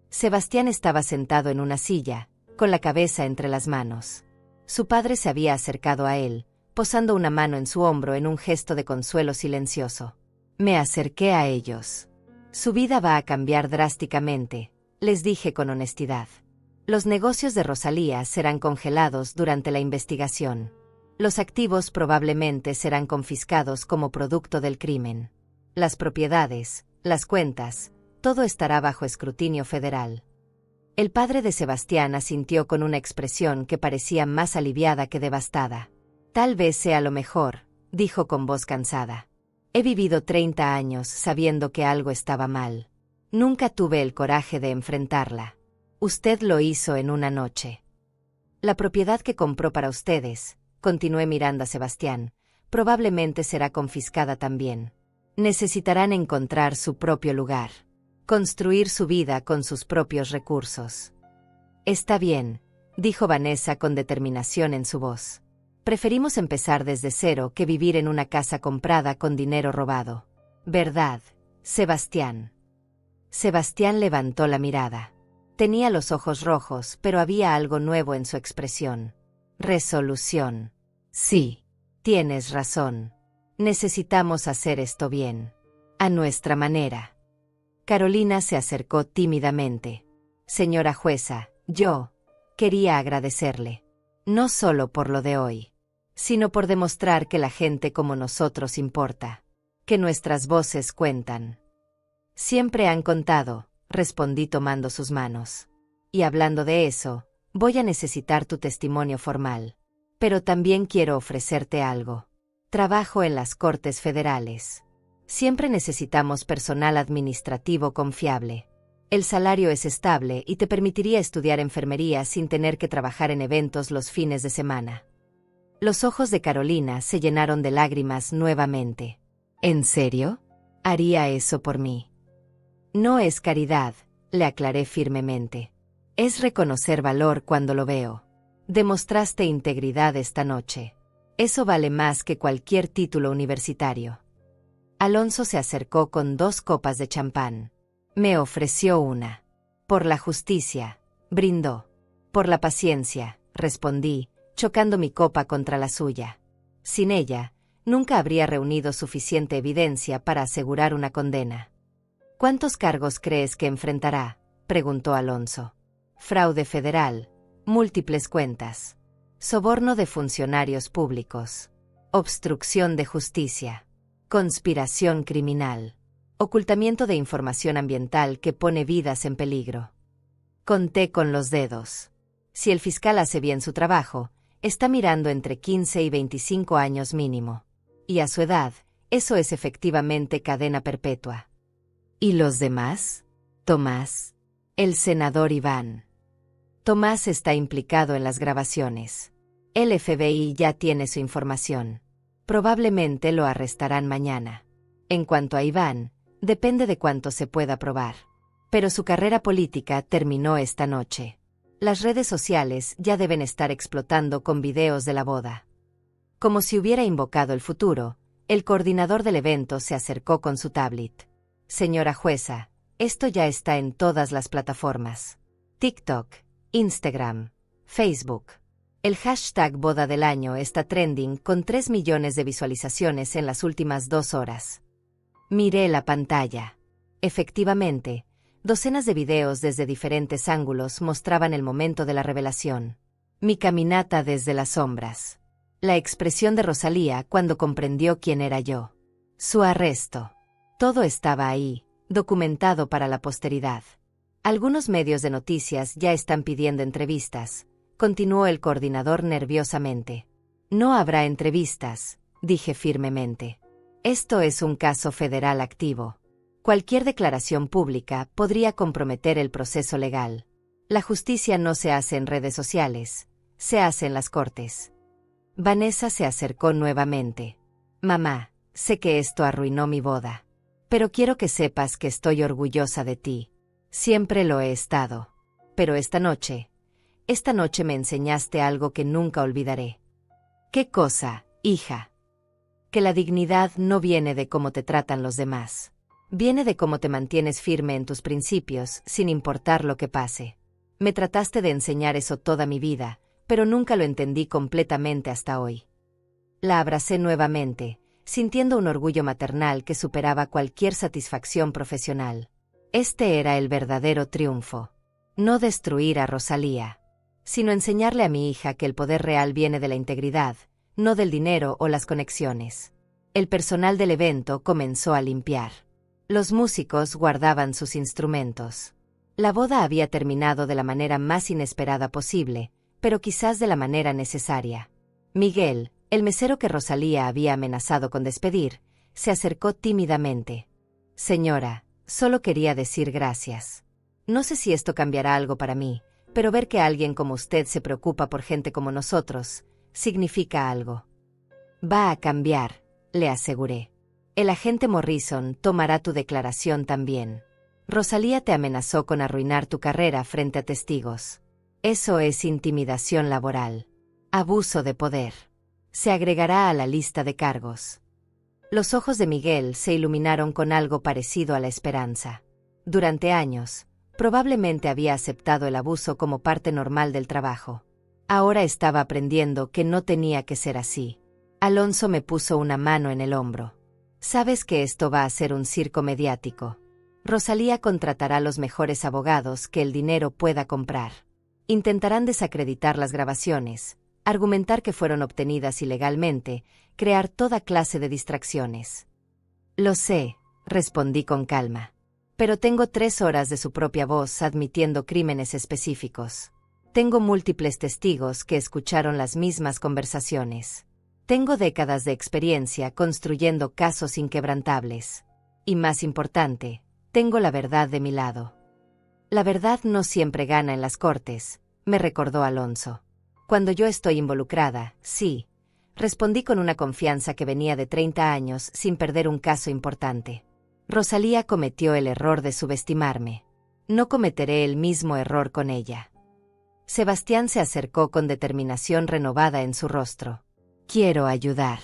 Sebastián estaba sentado en una silla, con la cabeza entre las manos. Su padre se había acercado a él, posando una mano en su hombro en un gesto de consuelo silencioso. Me acerqué a ellos. Su vida va a cambiar drásticamente, les dije con honestidad. Los negocios de Rosalía serán congelados durante la investigación. Los activos probablemente serán confiscados como producto del crimen. Las propiedades, las cuentas, todo estará bajo escrutinio federal. El padre de Sebastián asintió con una expresión que parecía más aliviada que devastada. Tal vez sea lo mejor, dijo con voz cansada. He vivido 30 años sabiendo que algo estaba mal. Nunca tuve el coraje de enfrentarla. Usted lo hizo en una noche. La propiedad que compró para ustedes, continué mirando a Sebastián, probablemente será confiscada también. Necesitarán encontrar su propio lugar. Construir su vida con sus propios recursos. Está bien, dijo Vanessa con determinación en su voz. Preferimos empezar desde cero que vivir en una casa comprada con dinero robado. ¿Verdad, Sebastián? Sebastián levantó la mirada. Tenía los ojos rojos, pero había algo nuevo en su expresión. Resolución. Sí, tienes razón. Necesitamos hacer esto bien. A nuestra manera. Carolina se acercó tímidamente. Señora jueza, yo quería agradecerle. No solo por lo de hoy, sino por demostrar que la gente como nosotros importa. Que nuestras voces cuentan. Siempre han contado, respondí tomando sus manos. Y hablando de eso, voy a necesitar tu testimonio formal. Pero también quiero ofrecerte algo. Trabajo en las Cortes Federales. Siempre necesitamos personal administrativo confiable. El salario es estable y te permitiría estudiar enfermería sin tener que trabajar en eventos los fines de semana. Los ojos de Carolina se llenaron de lágrimas nuevamente. ¿En serio? ¿Haría eso por mí? No es caridad, le aclaré firmemente. Es reconocer valor cuando lo veo. Demostraste integridad esta noche. Eso vale más que cualquier título universitario. Alonso se acercó con 2 copas de champán. Me ofreció una. Por la justicia, brindó. Por la paciencia, respondí, chocando mi copa contra la suya. Sin ella, nunca habría reunido suficiente evidencia para asegurar una condena. ¿Cuántos cargos crees que enfrentará?, preguntó Alonso. Fraude federal, múltiples cuentas, soborno de funcionarios públicos, obstrucción de justicia, conspiración criminal, ocultamiento de información ambiental que pone vidas en peligro. Conté con los dedos. Si el fiscal hace bien su trabajo, está mirando entre 15 y 25 años mínimo. Y a su edad, eso es efectivamente cadena perpetua. ¿Y los demás? Tomás. El senador Iván. Tomás está implicado en las grabaciones. El FBI ya tiene su información. Probablemente lo arrestarán mañana. En cuanto a Iván, depende de cuánto se pueda probar. Pero su carrera política terminó esta noche. Las redes sociales ya deben estar explotando con videos de la boda. Como si hubiera invocado el futuro, el coordinador del evento se acercó con su tablet. Señora jueza, esto ya está en todas las plataformas. TikTok, Instagram, Facebook. El hashtag boda del año está trending con 3 millones de visualizaciones en las últimas 2 horas. Miré la pantalla. Efectivamente, docenas de videos desde diferentes ángulos mostraban el momento de la revelación. Mi caminata desde las sombras. La expresión de Rosalía cuando comprendió quién era yo. Su arresto. Todo estaba ahí, documentado para la posteridad. Algunos medios de noticias ya están pidiendo entrevistas, continuó el coordinador nerviosamente. No habrá entrevistas, dije firmemente. Esto es un caso federal activo. Cualquier declaración pública podría comprometer el proceso legal. La justicia no se hace en redes sociales, se hace en las cortes. Vanessa se acercó nuevamente. Mamá, sé que esto arruinó mi boda. Pero quiero que sepas que estoy orgullosa de ti. Siempre lo he estado. Pero esta noche me enseñaste algo que nunca olvidaré. ¿Qué cosa, hija? Que la dignidad no viene de cómo te tratan los demás. Viene de cómo te mantienes firme en tus principios, sin importar lo que pase. Me trataste de enseñar eso toda mi vida, pero nunca lo entendí completamente hasta hoy. La abracé nuevamente, sintiendo un orgullo maternal que superaba cualquier satisfacción profesional. Este era el verdadero triunfo. No destruir a Rosalía, sino enseñarle a mi hija que el poder real viene de la integridad, no del dinero o las conexiones. El personal del evento comenzó a limpiar. Los músicos guardaban sus instrumentos. La boda había terminado de la manera más inesperada posible, pero quizás de la manera necesaria. Miguel, el mesero que Rosalía había amenazado con despedir, se acercó tímidamente. Señora, solo quería decir gracias. No sé si esto cambiará algo para mí, pero ver que alguien como usted se preocupa por gente como nosotros, significa algo. Va a cambiar, le aseguré. El agente Morrison tomará tu declaración también. Rosalía te amenazó con arruinar tu carrera frente a testigos. Eso es intimidación laboral. Abuso de poder. Se agregará a la lista de cargos. Los ojos de Miguel se iluminaron con algo parecido a la esperanza. Durante años, probablemente había aceptado el abuso como parte normal del trabajo. Ahora estaba aprendiendo que no tenía que ser así. Alonso me puso una mano en el hombro. Sabes que esto va a ser un circo mediático. Rosalía contratará los mejores abogados que el dinero pueda comprar. Intentarán desacreditar las grabaciones, argumentar que fueron obtenidas ilegalmente, crear toda clase de distracciones. Lo sé, respondí con calma. Pero tengo 3 horas de su propia voz admitiendo crímenes específicos. Tengo múltiples testigos que escucharon las mismas conversaciones. Tengo décadas de experiencia construyendo casos inquebrantables. Y más importante, tengo la verdad de mi lado. La verdad no siempre gana en las cortes, me recordó Alonso. Cuando yo estoy involucrada, sí, respondí con una confianza que venía de 30 años sin perder un caso importante. Rosalía cometió el error de subestimarme. No cometeré el mismo error con ella. Sebastián se acercó con determinación renovada en su rostro. Quiero ayudar.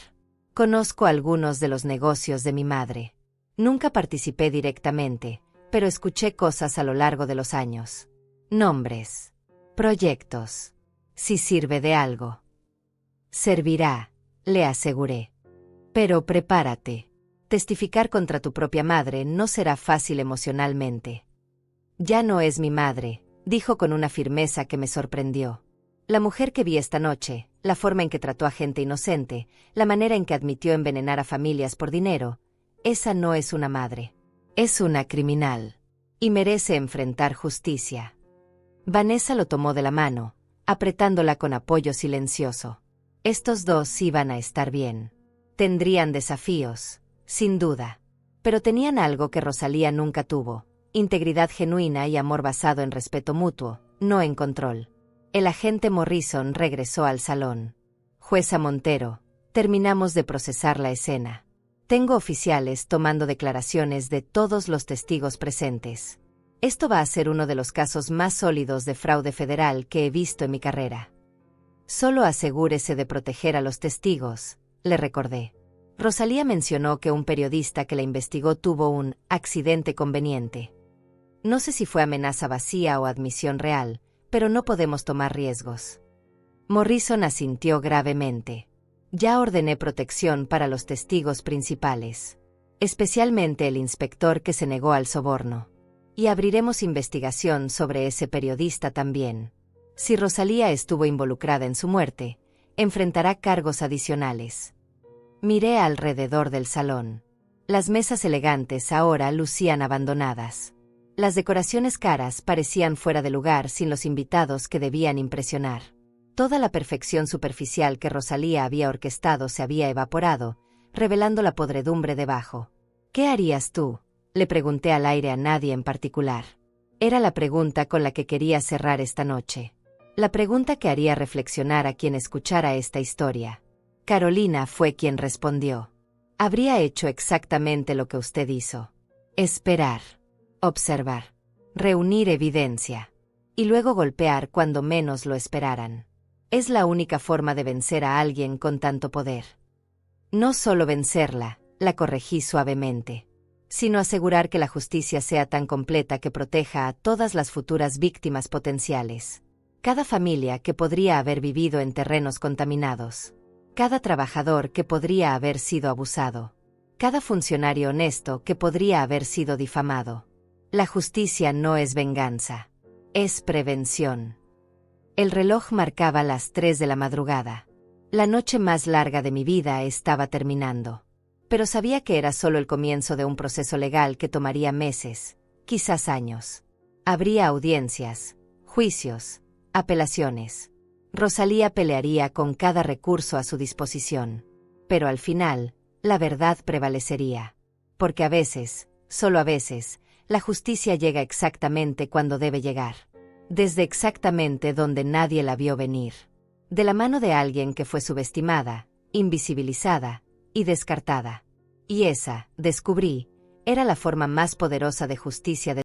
Conozco algunos de los negocios de mi madre. Nunca participé directamente, pero escuché cosas a lo largo de los años. Nombres. Proyectos. Si sirve de algo. Servirá, le aseguré. Pero prepárate. Testificar contra tu propia madre no será fácil emocionalmente. Ya no es mi madre, dijo con una firmeza que me sorprendió. La mujer que vi esta noche, la forma en que trató a gente inocente, la manera en que admitió envenenar a familias por dinero, esa no es una madre. Es una criminal. Y merece enfrentar justicia. Vanessa lo tomó de la mano, apretándola con apoyo silencioso. Estos dos iban a estar bien. Tendrían desafíos, sin duda. Pero tenían algo que Rosalía nunca tuvo: integridad genuina y amor basado en respeto mutuo, no en control. El agente Morrison regresó al salón. Jueza Montero, terminamos de procesar la escena. Tengo oficiales tomando declaraciones de todos los testigos presentes. Esto va a ser uno de los casos más sólidos de fraude federal que he visto en mi carrera. Solo asegúrese de proteger a los testigos, le recordé. Rosalía mencionó que un periodista que la investigó tuvo un accidente conveniente. No sé si fue amenaza vacía o admisión real, pero no podemos tomar riesgos. Morrison asintió gravemente. Ya ordené protección para los testigos principales, especialmente el inspector que se negó al soborno. Y abriremos investigación sobre ese periodista también. Si Rosalía estuvo involucrada en su muerte, enfrentará cargos adicionales. Miré alrededor del salón. Las mesas elegantes ahora lucían abandonadas. Las decoraciones caras parecían fuera de lugar sin los invitados que debían impresionar. Toda la perfección superficial que Rosalía había orquestado se había evaporado, revelando la podredumbre debajo. ¿Qué harías tú?, le pregunté al aire a nadie en particular. Era la pregunta con la que quería cerrar esta noche. La pregunta que haría reflexionar a quien escuchara esta historia. Carolina fue quien respondió. Habría hecho exactamente lo que usted hizo. Esperar. Observar. Reunir evidencia. Y luego golpear cuando menos lo esperaran. Es la única forma de vencer a alguien con tanto poder. No solo vencerla, la corregí suavemente, sino asegurar que la justicia sea tan completa que proteja a todas las futuras víctimas potenciales. Cada familia que podría haber vivido en terrenos contaminados. Cada trabajador que podría haber sido abusado. Cada funcionario honesto que podría haber sido difamado. La justicia no es venganza. Es prevención. El reloj marcaba las 3 de la madrugada. La noche más larga de mi vida estaba terminando. Pero sabía que era solo el comienzo de un proceso legal que tomaría meses, quizás años. Habría audiencias, juicios, apelaciones. Rosalía pelearía con cada recurso a su disposición. Pero al final, la verdad prevalecería. Porque a veces, solo a veces, la justicia llega exactamente cuando debe llegar. Desde exactamente donde nadie la vio venir. De la mano de alguien que fue subestimada, invisibilizada y descartada. Y esa, descubrí, era la forma más poderosa de justicia de